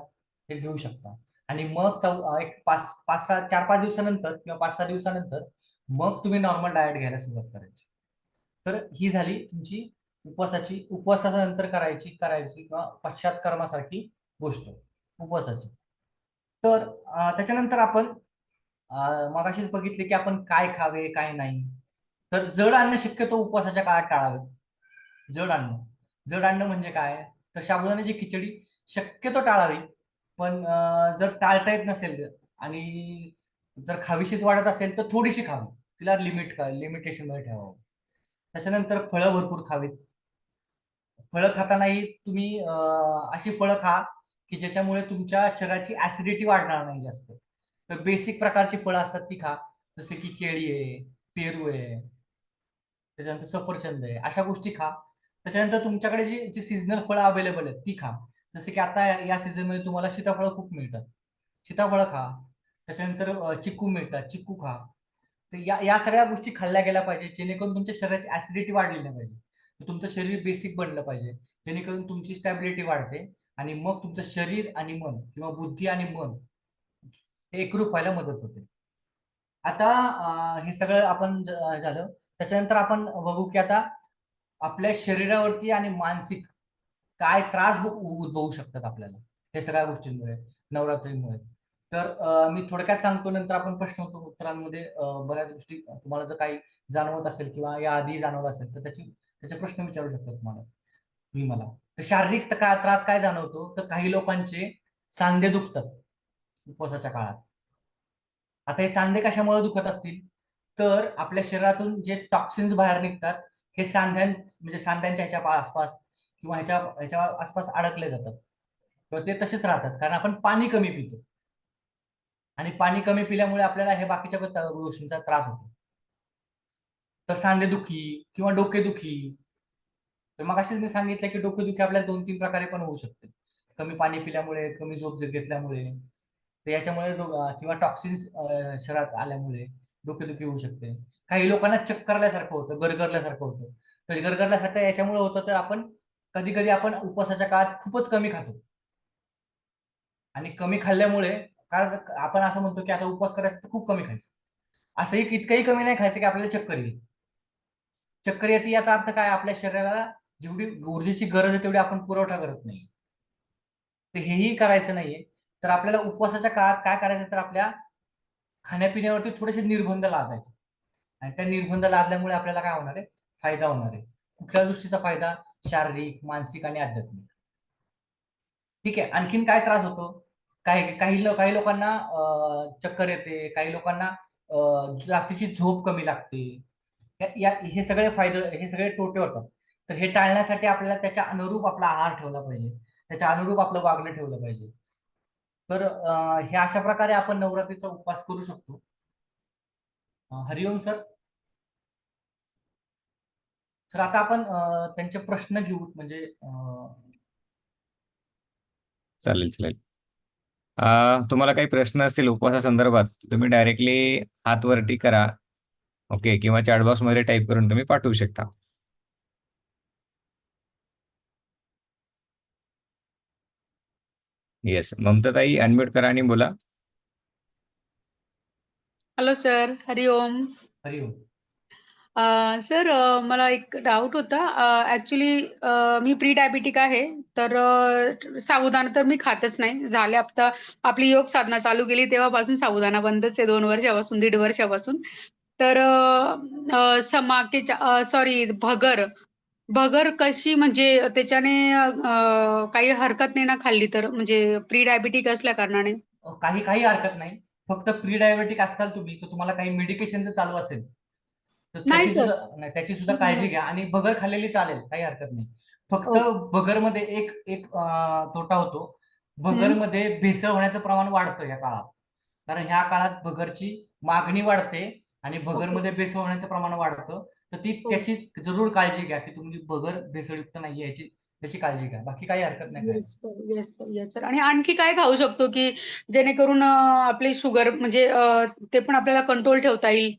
हे घेऊ शकता. आणि मग एक 4-5 दिवसानंतर किंवा 5-6 दिवसानंतर मग तुम्ही नॉर्मल डाएट घ्यायला सुरुवात करायची. तर ही झाली तुमची उपवासानंतर करायची किंवा पश्चात्कर्मासारखी गोष्ट उपवासाची. तर त्याच्यानंतर आपण मगाशीच बघितले की आपण काय खावे काय नाही. तर जड अन्न शक्यतो उपवासाच्या काळात टाळावे. जड अन्न जड अन्न म्हणजे काय, तर साबुदाण्याची खिचडी शक्यतो टाळावी. पण जर टाळता येत नसेल आणि जर खावीशीच वाटत असेल तर थोडीशी खावी, तिला लिमिटेशन मध्ये ठेवावं. त्याच्यानंतर फळं भरपूर खावीत. फळं खातानाही तुम्ही अशी फळं खा की ज्याच्यामुळे तुमच्या शरीराची ऍसिडिटी वाढणार नाही जास्त. तर बेसिक प्रकारची फळं असतात ती खा, जसे की केळी आहे, पेरू आहे, त्याच्यानंतर सफरचंद आहे, अशा गोष्टी खा. त्याच्यानंतर तुमच्याकडे जी जी सीझनल फळं अवेलेबल आहेत ती खा. जसे की आता या सीझन मध्ये तुम्हाला सीताफळं खूप मिळतात, सीताफळं खा. त्याच्यानंतर चिक्कू मिळतात, चिक्कू खा. तर या सगळ्या गोष्टी खाल्ल्या गेल्या पाहिजे, जेणेकरून तुमच्या शरीराची ऍसिडिटी वाढली नाही पाहिजे. तुमचं शरीर बेसिक बनलं पाहिजे, जेणेकरून तुमची स्टॅबिलिटी वाढते. आणि मग तुमचं शरीर आणि मन किंवा बुद्धी आणि मन हे एकरूप व्हायला मदत होते. आता हे सगळं आपण झालं. त्याच्यानंतर आपण बघू की आता आपल्या शरीरावरती आणि मानसिक काय त्रास उद्भवू शकतात आपल्याला हे सगळ्या गोष्टींमुळे, नवरात्रीमुळे. तर मी थोडक्यात सांगतो, नंतर आपण प्रश्न उत्तरांमध्ये बऱ्याच गोष्टी तुम्हाला जर काही जाणवत असेल किंवा या आधी जाणवत असेल तर त्याचे प्रश्न विचारू शकतो तुम्हाला तुम्ही मला. तर शारीरिक त्रास काय जाणवतो, तर काही लोकांचे सांधे दुखतात उपवासाच्या काळात. आता हे सांधे कशामुळे दुखत असतील, तर आपल्या शरीरातून जे टॉक्सिन्स बाहेर निघतात हे म्हणजे सांध्यांच्या ह्याच्या आसपास किंवा ह्याच्या आसपास अडकले जातात, किंवा ते तसेच राहतात कारण आपण पाणी कमी पितो. आणि पाणी कमी पिल्यामुळे आपल्याला हे बाकीच्या गोष्टींचा त्रास होतो. तर सांधेदुखी किंवा डोकेदुखी. तर मग असेच मी सांगितलं की डोकेदुखी आपल्याला 2-3 प्रकारे पण होऊ शकते. कमी पाणी पिल्यामुळे, कमी झोप घेतल्यामुळे, तर याच्यामुळे किंवा टॉक्सिन्स शरीरात आल्यामुळे डोकेदुखी होऊ शकते. काही लोकांना चक्कर आल्यासारखं होतं, गरगरल्यासारखं होतं. तर गरगरल्यासारखं याच्यामुळे होतं, तर आपण कधी कधी आपण उपवासाच्या काळात खूपच कमी खातो. आणि कमी खाल्ल्यामुळे, कारण आपण असं म्हणतो की आता उपवास करायचा तर खूप कमी खायचं. असंही इतकंही कमी नाही खायचं की आपल्याला चक्कर येईल. चक्कर येते याचा अर्थ काय, आपल्या शरीराला जेवढी ऊर्जेची गरज आहे तेवढी आपण पुरवठा करत नाही. तर हेही करायचं नाहीये. तर आपल्याला उपवासाच्या काळात काय करायचं, तर आपल्या खाण्यापिण्यावरती थोडेसे निर्बंध लादायचे. आणि त्या निर्बंध लादल्यामुळे आपल्याला काय होणार आहे, फायदा होणार आहे. कुठल्या दृष्टीचा फायदा? शारीरिक, मानसिक आणि आध्यात्मिक. ठीक आहे. आणखीन काय त्रास होतो? काही लोकांना चक्कर येते, काही लोकांना रात्रीची झोप कमी लागते. हे सगळे फायदे, हे सगळे तोटे होतात. तर हे टाळण्यासाठी आपल्याला त्याच्या अनुरूप आपला आहार ठेवला पाहिजे, त्याच्या अनुरूप आपलं वागणं ठेवलं पाहिजे. तर हे अशा प्रकारे आपण नवरात्रीचा उपवास करू शकतो. हरिओम सर. सर आता आपण त्यांचे प्रश्न घेऊ, म्हणजे चालेल, चालेल. तुम्हाला काही प्रश्न असतील उपवासासंदर्भात, तुम्ही डायरेक्टली हात वरती करा. ओके, किंवा चॅट बॉक्समध्ये टाईप करून तुम्ही पाठवू शकता. येस, ममताताई अनम्यूट करा आणि बोला. हॅलो सर, हरिओम. हरिओम. सर, मला एक डाऊट होता. ॲक्च्युली मी प्री डायबिटिक आहे. तर साबुदाणा तर मी खातच नाही. झाले आता आपली योग साधना चालू केली तेव्हापासून साबुदाणा बंदच आहे, 2 वर्षापासून, 1.5 वर्षापासून. तर सॉरी, भगर. भगर कशी, म्हणजे त्याच्याने काही हरकत नाही ना खाल्ली तर, म्हणजे प्री डायबिटिक असल्या कारणाने? काही काही हरकत नाही. फक्त प्री डायबेटिक असताल तुम्ही, तर तुम्हाला काही मेडिकेशन जर चालू असेल तर नाही त्याची सर. सुद्धा नाही, त्याची सुद्धा काळजी घ्या. आणि भगर खाल्लेली चालेल, काही हरकत नाही. फक्त ओके. भगरमध्ये एक एक तोटा होतो. भगरमध्ये भेसळ होण्याचं प्रमाण वाढतं या काळात. कारण ह्या काळात भगरची मागणी वाढते आणि ओके. भगरमध्ये भेसळ होण्याचं प्रमाण वाढतं. तर त्याची जरूर काळजी घ्या की तुम्ही भगर भेसळयुक्त नाहीये याची काळजी घ्या. बाकी काही हरकत नाही खायला. Yes sir, yes sir, yes sir. आणि आणखी काय खाऊ शकतो, की जेणेकरून आपली शुगर, म्हणजे ते पण आपल्याला कंट्रोल ठेवता येईल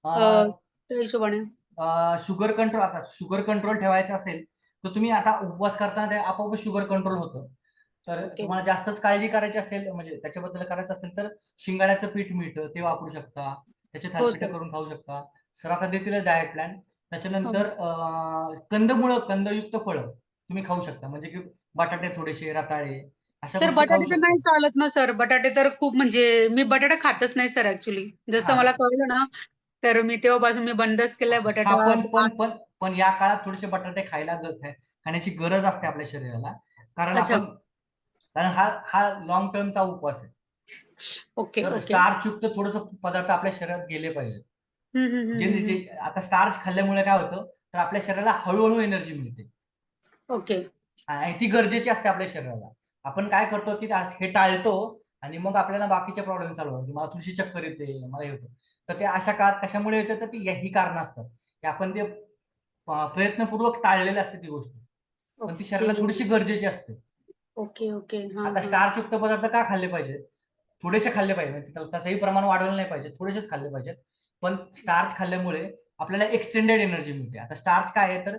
अ, त्या हिशोबाने? शुगर कंट्रोल, आता शुगर कंट्रोल ठेवायचं असेल तर तुम्ही आता उपवास करताना ते आपोआप शुगर कंट्रोल होतं. तर ओके. तुम्हाला जास्तच काळजी करायची असेल, म्हणजे त्याच्याबद्दल करायचं असेल, तर शिंगाड्याचं पीठ मिळतं, ते वापरू शकता. त्याचे हो थालीपीठ सर. करून खाऊ शकता. सर आता देतीलच डाएट प्लॅन. हो. त्याच्यानंतर कंदयुक्त फळं तुम्ही खाऊ शकता, म्हणजे की बटाटे थोडेसे, रताळे, अशा सर, गोष्टी खाऊ बटाटे तर शकता. नाही चालत ना सर? बटाटे तर खूप, म्हणजे मी बटाटा खातच नाही सर ॲक्चुअली. जसं हा मला कळलं ना, तर मी तेव्हापासून मी बंदच केलाय हा बटाटा, पण पण भात. पण पण या काळात थोडेसे बटाटे खाण्याची गरज असते आपल्या शरीराला. कारण अच्छा. आपण कारण हा हा लॉंग टर्मचा उपवास आहे. ओके, तर ओके. स्टार्च युक्त थोडस पदार्थ आपल्या शरीरात गेले पाहिजेत. हं, हं, हं, हं, हं. आता स्टार्च खाल्ल्यामुळे काय होतं, तर आपल्या शरीराला हळूहळू एनर्जी मिळते. ओके. आणि ती गरजेची असते आपल्या शरीराला. आपण काय करतो की हे टाळतो आणि मग आपल्याला बाकीचे प्रॉब्लेम चालू होतात. मला थोडीशी चक्कर येते, मला हे होतं. तर ते अशा काळात कशामुळे येतं, तर ही कारणं असतात की आपण ते प्रयत्नपूर्वक टाळलेली असते ती गोष्ट. पण ती ओके. शरीराला थोडीशी गरजेची असते. Okay, okay. हां, आता हां. स्टार्चयुक्त पदार्थ का खाल्ले पाहिजे? थोडेसे खाल्ले पाहिजे, म्हणजे त्याचंही प्रमाण वाढवलं नाही पाहिजे, थोडेसेच खाल्ले पाहिजेत. पण स्टार्च खाल्ल्यामुळे आपल्याला एक्सटेंडेड एनर्जी मिळते. आता स्टार्च काय आहे, तर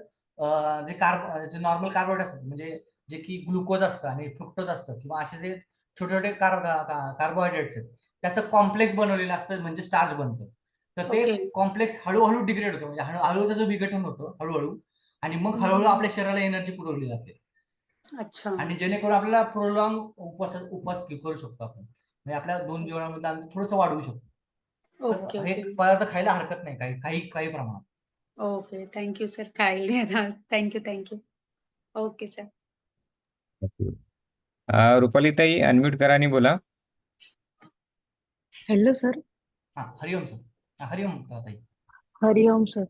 जे नॉर्मल कार्बोहायड्रेट असतात, म्हणजे जे की ग्लुकोज असतं आणि फ्रुक्टोज असतं, किंवा असे जे छोटे छोटे कार्बोहायड्रेट्स आहेत, त्याचं कॉम्प्लेक्स बनवलेलं असतं, म्हणजे स्टार्च बनतं. तर ते ओके. कॉम्प्लेक्स हळूहळू डिग्रेड होतं, म्हणजे हळूहळू त्याचं विघटन होतं हळूहळू. आणि मग हं, हळूहळू हं. आपल्या शरीराला एनर्जी पुरवली जाते. अच्छा. आणि जेणेकरून आपल्याला प्रोलॉंग उपवास करू शकतो आपण, म्हणजे आपल्या 2 जेवणामधलं अंतर थोडंसं वाढवू शकतो. ओके, तर हे ओके. पदार्थ खायला हरकत नाही, काही काही काही प्रमाणात. ओके. Thank you sir. खाईल आता. Thank you, thank you. Okay sir. रुपालीताई अनम्यूट करा आणि बोला. Hello sir. हा, हरिओम सर. हरिओम ताई. हरिओम सर.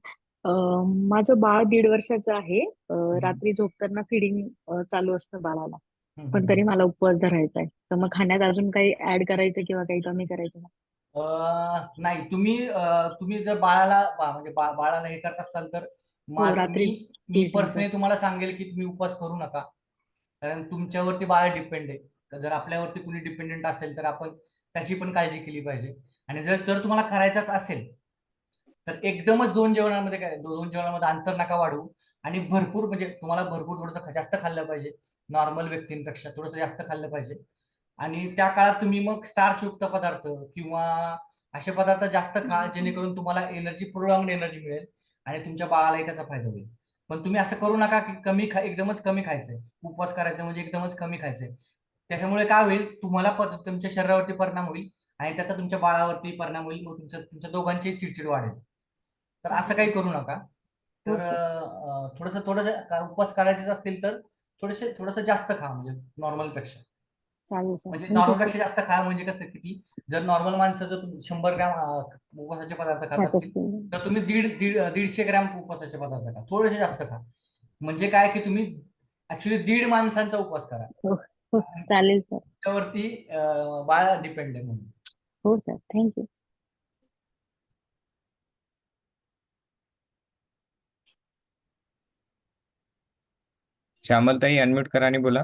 माझं बाळ 1.5 वर्षाचं आहे. हम्म, रात्री झोपताना फिडिंग चालू असतं बाळाला. हम्म, पण तरी मला उपवास धरायचा आहे. तर मग खाण्यात अजून काही ऍड करायचं किंवा काही कमी करायचं का? नाही, तुम्ही जर म्हणजे बाळाला हे करत असाल तर हो, माझ मी रात्री मी दीड नंतर. पर्सनली तुम्हाला सांगेल की तुम्ही उपवास करू नका. कारण तुमच्यावरती बाळ डिपेंड आहे. तर जर आपल्यावरती कुणी डिपेंडेंट असेल तर आपण त्याची पण काळजी केली पाहिजे. आणि जर जर तुम्हाला करायचाच असेल तर एकदमच दोन जेवणामध्ये अंतर नका वाढवू. आणि भरपूर म्हणजे तुम्हाला भरपूर थोडंसं जास्त खाल्लं पाहिजे. नॉर्मल व्यक्तींपेक्षा थोडंसं जास्त खाल्लं पाहिजे. आणि त्या काळात तुम्ही मग स्टार्चयुक्त पदार्थ किंवा असे पदार्थ जास्त खा जेणेकरून तुम्हाला एनर्जी, प्रोलॉंग्ड एनर्जी मिळेल आणि तुमच्या बाळालाही त्याचा फायदा होईल. पण तुम्ही असं करू नका की एकदमच कमी खायचंय. उपवास करायचं म्हणजे एकदमच कमी खायचंय. त्याच्यामुळे काय होईल, तुम्हाला तुमच्या शरीरावरती परिणाम होईल आणि त्याचा तुमच्या बाळावरती परिणाम होईल. मग तुमच्या दोघांची चिडचिड वाढेल. तर असं काही करू नका. हो तर सर. थोडंसं उपवास करायचेच असतील तर थोडंसं जास्त खा म्हणजे नॉर्मल पेक्षा. चालेल सर. म्हणजे थँक्यू नॉर्मल सर. पेक्षा जास्त खा म्हणजे कसं किती, जर नॉर्मल माणसं जर 100 ग्रॅम उपवासाचे पदार्थ खात खात असतील असतील. तर तुम्ही 150 ग्रॅम उपवासाचे पदार्थ खा, थोडेसे जास्त खा. म्हणजे काय की तुम्ही ऍक्च्युली 1.5 माणसांचा उपवास करा. हो हो, चालेल सर. त्यावरती बाळ डिपेंड आहे म्हणून. हो सर, थँक्यू. श्यामलताई अनम्यूट करा आणि बोला.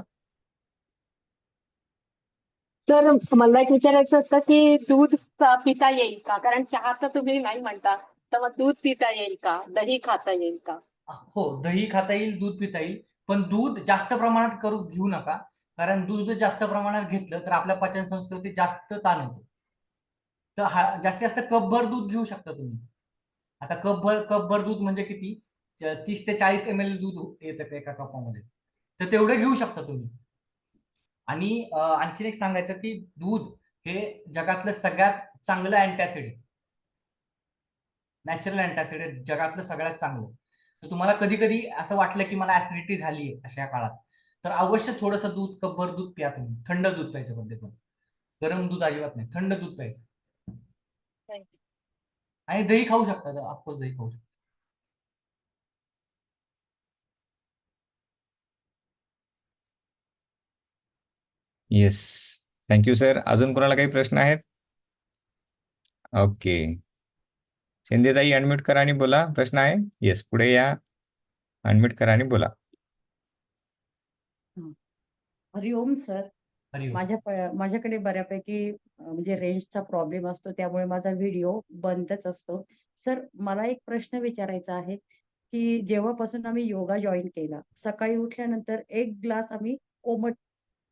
तर मला एक विचारायचं होतं की दूध पिता येईल का? कारण चहा तर तुम्ही नाही म्हणता, तर मग दूध पिता येईल का? दही खाता येईल का? हो, दही खाता येईल, दूध पिता येईल. पण दूध जास्त प्रमाणात घेऊ नका. कारण दूध जर जास्त प्रमाणात घेतलं तर आपल्या पचन संस्थेवरती जास्त ताण येतो. तर जास्तीत जास्त कपभर दूध घेऊ शकता तुम्ही. आता कपभर दूध म्हणजे किती, 30 ते 40 ml दूध येतं एका कपामध्ये. तर तेवढं घेऊ शकता तुम्ही. आणि आणखीन एक सांगायचं की दूध हे जगातलं सगळ्यात चांगलं अँटॅसिड आहे. नॅचरल अँटॅसिड आहे, जगातलं सगळ्यात चांगलं. तर तुम्हाला कधी कधी असं वाटलं की मला ऍसिडिटी झाली आहे अशा काळात, तर अवश्य थोडंसं कपभर दूध प्या तुम्ही. थंड दूध प्यायचं पद्धतीने. गरम दूध अजिबात नाही, थंड दूध प्यायचं. थँक्यू. आणि दही खाऊ शकता, ऑफकोर्स दही खाऊ शकता. Yes, thank you sir. अजून कोणाला काही प्रश्न आहेत? ओके, शिंदेताई अनम्यूट करा आणि बोला. प्रश्न आहे? येस, पुढे या. अनम्यूट करा आणि बोला. हरिओम सर. हरिओम. माझ्याकडे बऱ्यापैकी म्हणजे रेंजचा प्रॉब्लेम असतो, त्यामुळे माझा व्हिडिओ बंदच असतो. सर, मला एक प्रश्न विचारायचा आहे की जेव्हापासून आम्ही योगा जॉईन केला, सकाळी उठल्यानंतर 1 ग्लास आम्ही कोमट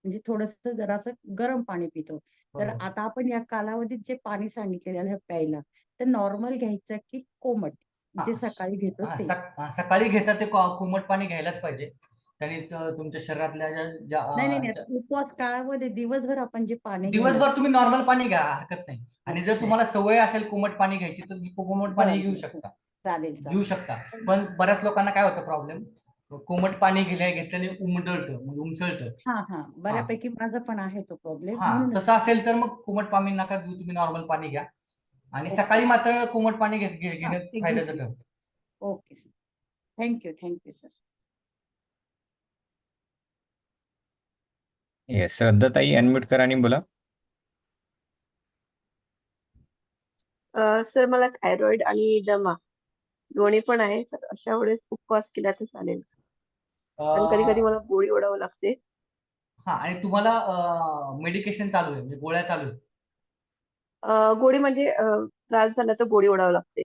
म्हणजे थोडंसं जरासं गरम पाणी पितो. तर बरोबर. आता आपण या कालावधीत जे पाणी सांगितलेलं आहे प्यायला, तर नॉर्मल घ्यायचं की कोमट, जे सकाळी घेतो ते? सकाळी घेता ते कोमट पाणी घ्यायलाच पाहिजे. त्याने तुमच्या शरीरातल्या नाही नाही ज्या नाही, उपवास काळामध्ये दिवसभर आपण जे पाणी घेणार. दिवसभर तुम्ही नॉर्मल पाणी घ्या, हरकत नाही. आणि जर अच्छा. तुम्हाला सवय असेल कोमट पाणी घ्यायची तर कोमट पाणी घेऊ बरं. शकता. चालेल घेऊ चालेल. शकता. पण बऱ्याच लोकांना काय होतं प्रॉब्लेम, कोमट पाणी घेतल्याने उमदळतं, म्हणजे उमचळतं. हा हा, हा बऱ्यापैकी माझा पण आहे तो प्रॉब्लेम, हा म्हणूनच. तसं असेल तर मग कोमट पाणी नका घेऊ, तुम्ही नॉर्मल पाणी घ्या. आणि ओके. सकाळी मात्र कोमट पाणी हा, घेणं ते फायद्याचं घेते. ठरतं. Okay sir. Thank you sir. Yes, श्रद्धाताई अनम्यूट करा आणि बोला. सर, मला थायरॉइड आणि दमा दोन्ही पण आहे. तर अशा वेळेस उपवास केला तर चालेल? कारण कधी कधी अं, मला गोळी ओढावं लागते. हा, आणि तुम्हाला मेडिकेशन चालू आहे, म्हणजे गोळ्या चालू आहेत? गोळी म्हणजे त्रास झाला तर गोळी ओढावं लागते.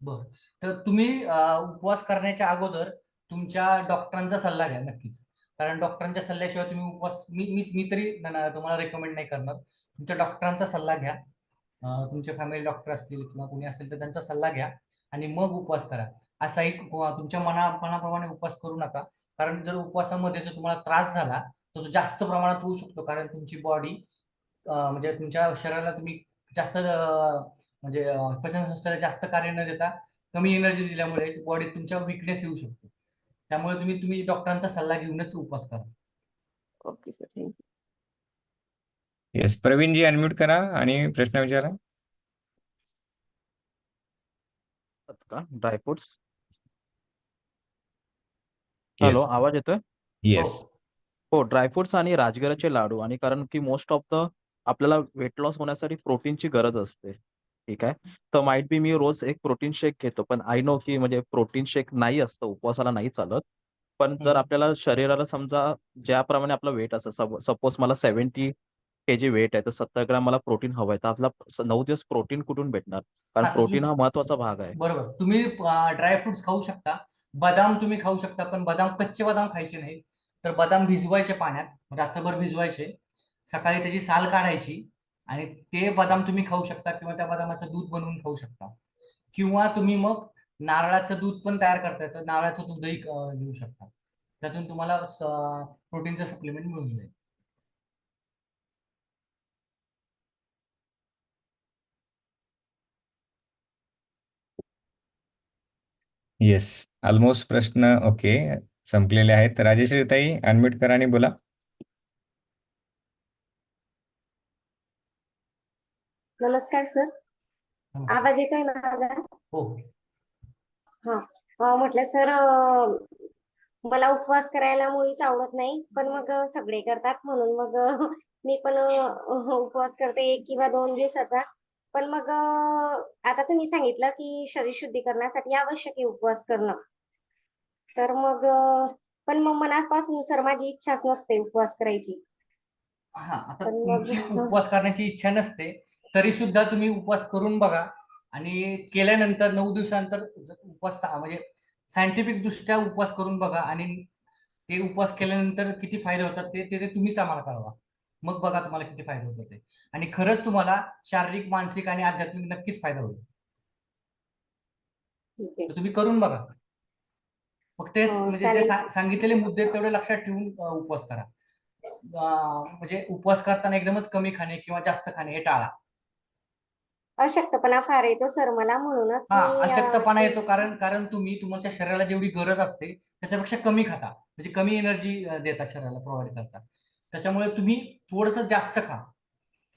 बरं. तर तुम्ही उपवास करण्याच्या अगोदर तुमच्या डॉक्टरांचा सल्ला घ्या नक्कीच. कारण डॉक्टरांच्या सल्ल्याशिवाय तुम्ही उपवास, मी तरी तुम्हाला रेकमेंड नाही करणार. तुमच्या डॉक्टरांचा सल्ला घ्या. तुमचे फॅमिली डॉक्टर असतील किंवा कोणी असेल तर त्यांचा सल्ला घ्या आणि मग उपवास करा. असाही तुमच्या मनाप्रमाणे उपवास करू नका. कारण जर उपवासामध्ये जर तुम्हाला त्रास झाला तर तो जास्त प्रमाणात होऊ शकतो. कारण तुमची बॉडी म्हणजे तुमच्या शरीराला तुम्ही जास्त म्हणजे पचनसंस्थेला जास्त कार्य न देता कमी एनर्जी दिल्यामुळे बॉडीत तुमच्या विकनेस येऊ शकतो. त्यामुळे तुम्ही डॉक्टरांचा सल्ला घेऊनच उपवास करा. Okay sir, thank you. Yes, Pravinji unmute करा आणि प्रश्न विचारा. का ड्रायफ्रुट्स? हॅलो, येस, आवाज येतोय? हो. येस. हो, ड्रायफ्रुट्स आणि राजगिराचे लाडू. आणि कारण की मोस्ट ऑफ द आपल्याला वेट लॉस होण्यासाठी प्रोटीनची गरज असते. ठीक आहे. तर माइट बी मी रोज एक प्रोटीन शेक घेतो, पण आय नो की म्हणजे प्रोटीन शेक नाही असतं, उपवासाला नाही चालत. पण जर हम्म. आपल्याला शरीराला समजा ज्याप्रमाणे आपलं वेट असतं, सपोज मला 70 kg वेट आहे, तर 70 ग्राम मला प्रोटीन हवं आहे, तर आपला 9 दिवस प्रोटीन कुठून भेटणार? कारण हा तर प्रोटीन तुम्ही हा महत्वाचा भाग आहे. बरोबर, तुम्ही ड्रायफ्रुट्स खाऊ शकता. बदाम तुम्ही खाऊ शकता, पण बदाम कच्चे बदाम खायचे नाही. तर बदाम भिजवायचे पाण्यात, रात्रभर भिजवायचे, सकाळी त्याची साल काढायची आणि ते बदाम तुम्ही खाऊ शकता, किंवा त्या बदामाचं दूध बनवून खाऊ शकता. किंवा तुम्ही मग नारळाचं दूध पण तयार करता येतं, नारळाचं दूधही घेऊ शकता. त्यातून तुम्हाला प्रोटीनचं सप्लिमेंट मिळून जाईल. येस, ऑलमोस्ट प्रश्न ओके संपलेले आहेत. राजेश्री ताई अनम्यूट करा आणि बोला. नमस्कार सर, नमस्कार. आवाज येतोय माझा? हो. म्हटलं सर, मला उपवास करायला मुळीच आवडत नाही, पण मग सगळे करतात म्हणून मग मी पण उपवास करते 1 किंवा 2 दिवसाचा. पण मग आता तुम्ही सांगितलं की शरीर शुद्धीकरणासाठी आवश्यक आहे उपवास करणं. तर मग पण मग मनापासून सर माझी इच्छाच नसते उपवास करायची. हा, आता पण मग तुमची उपवास करण्याची इच्छा नसते, तरी सुद्धा तुम्ही उपवास करून बघा. आणि केल्यानंतर 9 दिवसानंतर उपवास म्हणजे सायंटिफिक दृष्ट्या उपवास करून बघा, आणि ते उपवास केल्यानंतर किती फायदे होतात ते ते ते तुम्हीच आम्हाला कळवा. मग बघा तुम्हाला किती फायदे होतात ते. आणि खरंच तुम्हाला शारीरिक, मानसिक आणि आध्यात्मिक नक्कीच फायदा होईल. ठीक आहे. तर तुम्ही करून बघा. फक्त ते म्हणजे जे चालेल. सांगितलेले मुद्दे तेवढे लक्षात ठेवून उपवास करा. म्हणजे उपवास करताना एकदमच कमी खाणे किंवा जास्त खाणे हे टाळा. अशक्तपणा फार येतो सर मला, म्हणूनच हा, मी अशक्तपणा येतो कारण कारण तुम्ही तुमच्या शरीराला जेवढी गरज असते त्याच्यापेक्षा कमी खाता, म्हणजे कमी एनर्जी देता शरीराला, प्रोव्हाइड करता. त्याच्यामुळे तुम्ही थोडंसं जास्त खा.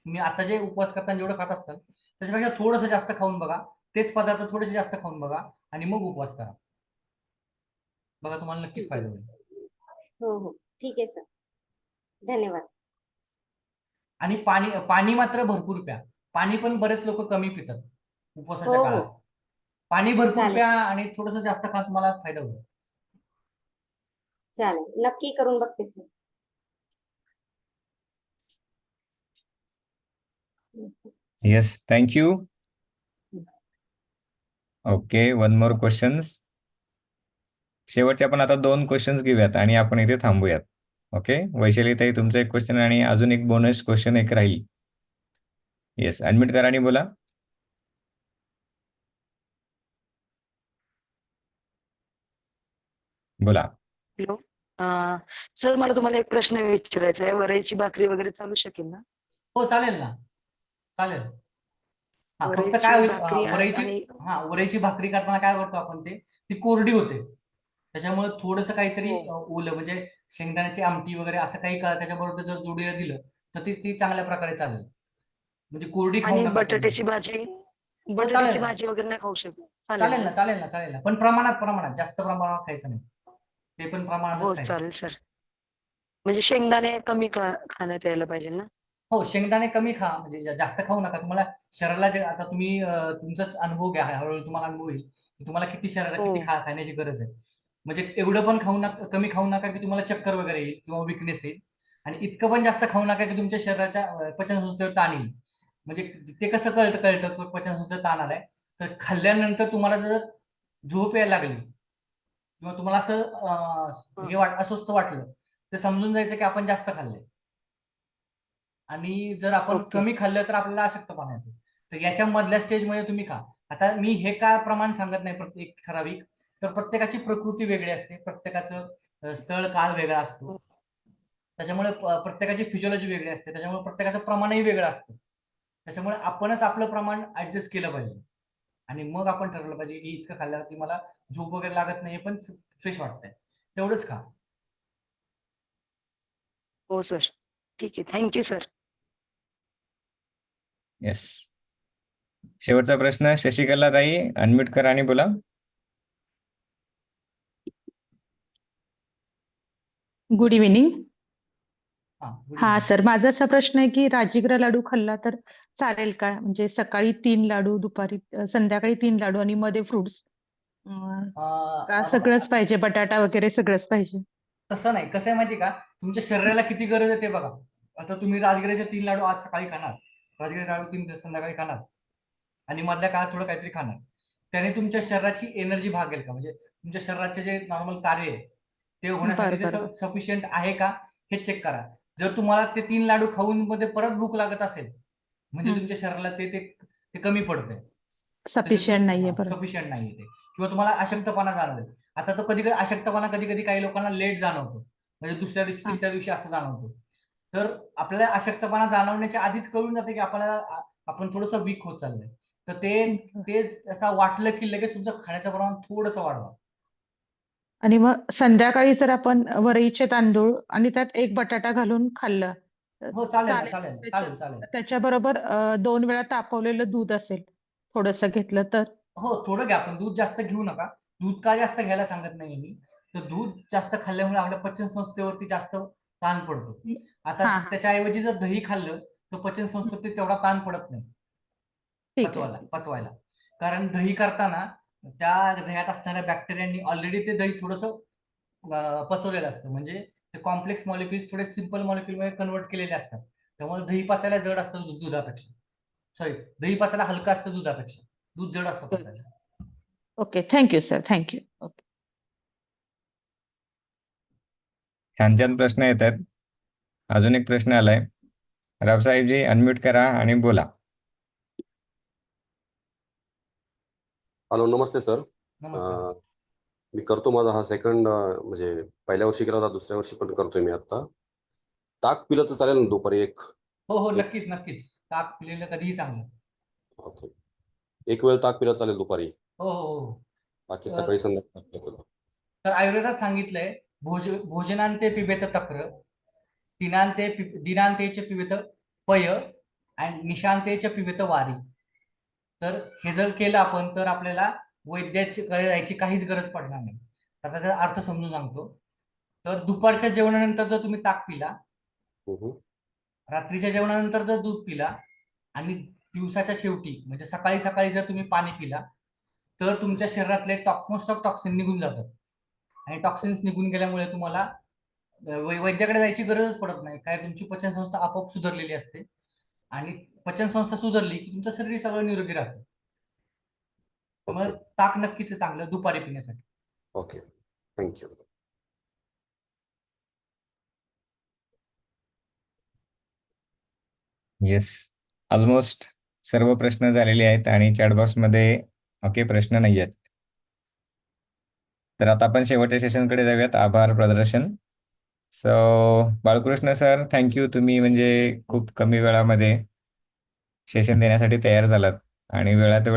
तुम्ही आता जे उपवास करताना जेवढं खात असताल त्याच्यापेक्षा थोडंसं जास्त खाऊन बघा. तेच पदार्थ थोडेसे जास्त खाऊन बघा आणि मग उपवास करा. बघा तुम्हाला नक्कीच ठीक आहे. फायदा होईल. हो हो, ठीक आहे सर, धन्यवाद. आणि पाणी पाणी मात्र भरपूर प्या. पाणी पण बरेच लोक कमी पितात उपवासाच्या हो काळात. हो, पाणी भरपूर चालेल प्या आणि थोडंसं जास्त खा, तुम्हाला फायदा होईल. चालेल, नक्की करून बघते sir. Yes, thank you. Okay, one more questions. शेवटचे आपण आता 2 क्वेश्चन्स घेऊयात आणि आपण इथे थांबूयात. ओके, वैशाली ताई तुमचा एक क्वेश्चन आणि अजून एक बोनस क्वेश्चन एक राहील. येस, अनम्यूट करा आणि बोला. बोला. हॅलो. सर, मला तुम्हाला एक प्रश्न विचारायचा आहे. वरईची भाकरी वगैरे चालू शकेल ना? हो, चालेल ना, चालेल. हा, फक्त वरईची काय होईल, भाकरी वरईची आणि वरईची भाकरी करताना काय करतो आपण, ती कोरडी होते. त्याच्यामुळे थोडंसं काहीतरी हो. ओलं, म्हणजे शेंगदाण्याची आमटी वगैरे असं काही त्याच्याबरोबर जर जोडीला दिलं तर ती चांगल्या प्रकारे चालेल. म्हणजे कोरडी खाऊ आणि नका तुम्ही. हो, चालेल बटाट्याची ना, भाजी वगैरे नाही खाऊ शकत? चालेल चालेल ना? ना, चालेल ना, चालेल ना, पण प्रमाणात जास्त प्रमाणात खायचं नाही. ते पण प्रमाणातच हो, खायचं. चालेल सर. म्हणजे शेंगदाणे कमी खाण्यात यायला पाहिजे ना? हो, शेंगदाणे कमी खा, म्हणजे जास्त खाऊ नका. तुम्हाला शरीराला जे आता तुम्ही तुमचाच अनुभव घ्या, हळूहळू तुम्हाला अनुभव येईल की तुम्हाला किती शरीराला हो. किती खाण्याची गरज आहे. म्हणजे एवढं पण खाऊ नका, कमी खाऊ नका की तुम्हाला चक्कर वगैरे येईल किंवा विकनेस येईल, आणि इतकं पण जास्त खाऊ नका की तुमच्या शरीराच्या पचनसंस्थेवर ताण येईल. म्हणजे ते कसं कळतं पचनसंस्थेवर ताण आलाय, तर खाल्ल्यानंतर तुम्हाला जर झोप यायला लागली किंवा तुम्हाला असं हं. अस्वस्थ वाटलं, तर समजून जायचं की आपण जास्त खाल्लंय. आणि जर आपण ओके. कमी खाल्लं तर आपल्याला अशक्तपणा येतो. तर याच्या मधल्या स्टेजमध्ये तुम्ही खा. आता मी हे का प्रमाण सांगत नाही प्रत्येक ठराविक, तर प्रत्येकाची प्रकृती वेगळी असते, प्रत्येकाचं स्थळ काळ वेगळा असतो. हो. त्याच्यामुळे प्रत्येकाची फिजिओलॉजी वेगळी असते, त्याच्यामुळे प्रत्येकाचं प्रमाणही वेगळं असतं. त्याच्यामुळे आपणच आपलं प्रमाण ऍडजस्ट केलं पाहिजे, आणि मग आपण ठरवलं पाहिजे की इतकं खाल्ल्यावरती मला झोप वगैरे लागत नाही, पण फ्रेश वाटतंय, तेवढंच खा. हो सर, ठीक आहे. Thank you sir. येस, शेवटचा प्रश्न शशिकला ताई अनम्यूट करा आणि बोला. Good evening. हा सर, माझा असा प्रश्न आहे की राजगिरा लाडू खाल्ला तर चालेल का? म्हणजे सकाळी 3 लाडू, दुपारी संध्याकाळी 3 लाडू आणि मध्ये फ्रुट्स, का बघा, सगळंच पाहिजे, बटाटा वगैरे सगळंच पाहिजे? तसं नाही. कसं आहे माहिती का, तुमच्या शरीराला किती गरज आहे ते बघा. आता तुम्ही राजगिराचे 3 लाडू आज सकाळी खाणार, राजगिराचे लाडू 3 संध्याकाळी खाणार आणि मधल्या काळात थोडं काहीतरी खाणार. त्याने तुमच्या शरीराची एनर्जी भागेल का? म्हणजे तुमच्या शरीराचे जे नॉर्मल कार्य आहे ते होण्यासाठी बरं ते बरं सफिशियंट आहे का हे चेक करा. जर तुम्हाला ते 3 लाडू खाऊन मध्ये परत भूक लागत असेल म्हणजे तुमच्या शरीराला ते ते ते कमी पडतंय. सफिशियंट नाहीये. बरं. सफिशियंट नाहीये ते, किंवा तुम्हाला अशक्तपणा जाणवेल. आता तो कधी कधी अशक्तपणा कधी कधी काही लोकांना लेट जाणवतो, म्हणजे दुसऱ्या दिवशी हा. तिसऱ्या दिवशी असं जाणवतो. तर आपल्याला अशक्तपणा जाणवण्याच्या आधीच कळून जाते की आपल्याला आपण थोडंसं वीक होत चाललंय. तर ते ते असं वाटलं की लगेच तुमचं खाण्याचं प्रमाण थोडंसं वाढवा. आणि मग संध्याकाळी जर आपण वरईचे तांदूळ आणि त्यात एक बटाटा घालून खाल्लं तर हो, चालेल ना, चालेल? चालेल, चालेल, चालेल. त्याच्याबरोबर 2 वेळा तापवलेलं दूध असेल थोडंसं घेतलं तर? हो, थोडं घ्या, पण दूध जास्त घेऊ नका. दूध का जास्त घ्यायला सांगत नाहीये मी, तर दूध जास्त खाल्ल्यामुळे आपल्या पचन संस्थेवरती जास्त ताण पडतो. आता हा हा त्याच्याऐवजी जर दही खाल्लं तर पचन संस्थेवरती तेवढा ताण पडत नाही ठीक आहे. पचवायला. कारण दही करताना त्या दह्यात असणाऱ्या बॅक्टेरियांनी ऑलरेडी ते दही थोडंसं पचवलेलं असतं. म्हणजे ते कॉम्प्लेक्स मॉलिक्युल्स थोडे सिम्पल मॉलिक्युलमध्ये कन्वर्ट केलेले असतात. त्यामुळे दही पचायला जड असतं दुधापेक्षा. सॉरी, दही पचायला हलका असतं दुधापेक्षा. दूध जड असतं पचायला. Okay, thank you sir, thank you. Okay. छान छान प्रश्न येत आहेत. अजून एक प्रश्न आलाय. रावसाहेबजी अनम्यूट करा आणि बोला. हॅलो, नमस्ते सर. नमस्कार. मी करतो माझा हा सेकंड, म्हणजे पहिल्या वर्षी केला होता, दुसऱ्या वर्षी पण करतोय मी आता. ताक पिलं तर चालेल ना दुपारी एक? हो, नक्कीच, नक्कीच. ताक पिलेलं कधीही चांगलं. ओके, एक वेळ ताक पिलं चालेल दुपारी, हो, हो, हो. बाकी सकाळी संध्याकाळी. तर आयुर्वेदात सांगितलंय, भोजनांते पिबेत तक्र, दिनांतेच पिबेत पय आणि निशांतेच पिबेत वारी. तर हे जर केलं आपण तर आपल्याला वैद्याची जायची काहीच गरज पडणार नाही. तर त्याचा अर्थ समजून सांगतो. तर दुपारच्या जेवणानंतर जर तुम्ही ताक पिला, रात्रीच्या जेवणानंतर जर दूध पिला आणि दिवसाच्या शेवटी म्हणजे सकाळी सकाळी जर तुम्ही पाणी पिला तर तुमच्या शरीरातले मोस्ट ऑफ टॉक्सिन निघून जातात. आणि टॉक्सिन्स निघून गेल्यामुळे तुम्हाला वैद्याकडे जायची गरजच पडत नाही. काय, तुमची पचनसंस्था आपोआप सुधारलेली असते आणि पचनसंस्था सुधारली की तुमचं शरीर सगळं निरोगी राहतं. त्यामुळे ताक नक्कीच चांगलं दुपारी पिण्यासाठी. Okay, thank you. येस, ऑलमोस्ट सर्व प्रश्न झालेले आहेत आणि चॅटबॉक्समध्ये ओके प्रश्न नाही आहेत. तर आता आपण शेवटच्या सेशनकडे जाऊयात, आभार प्रदर्शन. So Balkrishna sir, thank you. तुम्ही म्हणजे खूप कमी वेळामध्ये सेशन देण्यासाठी तयार झालात आणि वेळात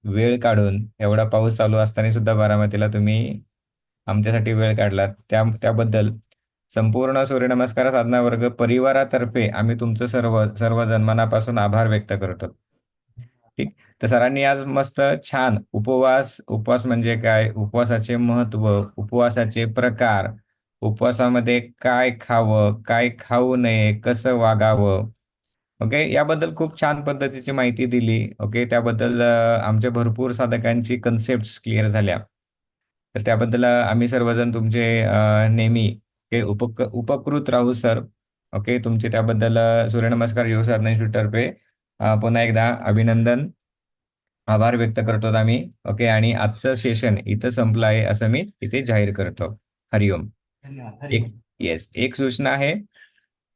वेळ काढून एवढा पाऊस चालू असताना सुद्धा बारामतीला तुम्ही आमच्यासाठी वेळ काढलात. त्याबद्दल संपूर्ण सूर्यनमस्कार साधना वर्ग परिवारातर्फे आम्ही तुमचं सर्वजण मनापासून आभार व्यक्त करतो. ठीक. तर सरांनी आज मस्त छान उपवास म्हणजे काय, उपवासाचे महत्व, उपवासाचे प्रकार, उपवासामध्ये काय खावं, काय खाऊ नये, कसं वागावं, ओके, याबद्दल खूप छान पद्धतीची माहिती दिली. ओके, त्याबद्दल आमच्या भरपूर साधकांची कन्सेप्ट क्लिअर झाल्या. तर त्याबद्दल आम्ही सर्वजण तुमचे नेहमी उपकृत राहू सर. ओके, तुमचे त्याबद्दल सूर्यनमस्कार योग साधना इन्स्टिट्यूटतर्फे पुन्हा एकदा अभिनंदन, आभार व्यक्त करतो आम्ही. ओके, आणि आजचं सेशन इथं संपलं आहे असं मी इथे जाहीर करतो. हरिओम. धन्यवाद. येस, एक सूचना आहे.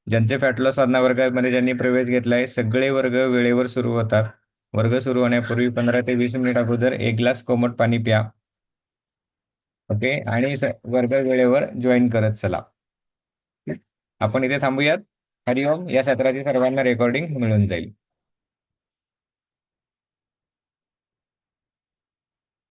ज्यांचे फॅट लॉस साधना वर्गामध्ये ज्यांनी प्रवेश घेतलाय, सगळे वर्ग वेळेवर सुरू होतात. वर्ग सुरू होण्यापूर्वी 15 ते 20 मिनिट अगोदर एक ग्लास कोमट पाणी प्या. ओके, आणि वर्ग वेळेवर जॉईन करत चला. आपण इथे थांबूयात. हरिओम. या सत्राची सर्वांना रेकॉर्डिंग मिळून जाईल.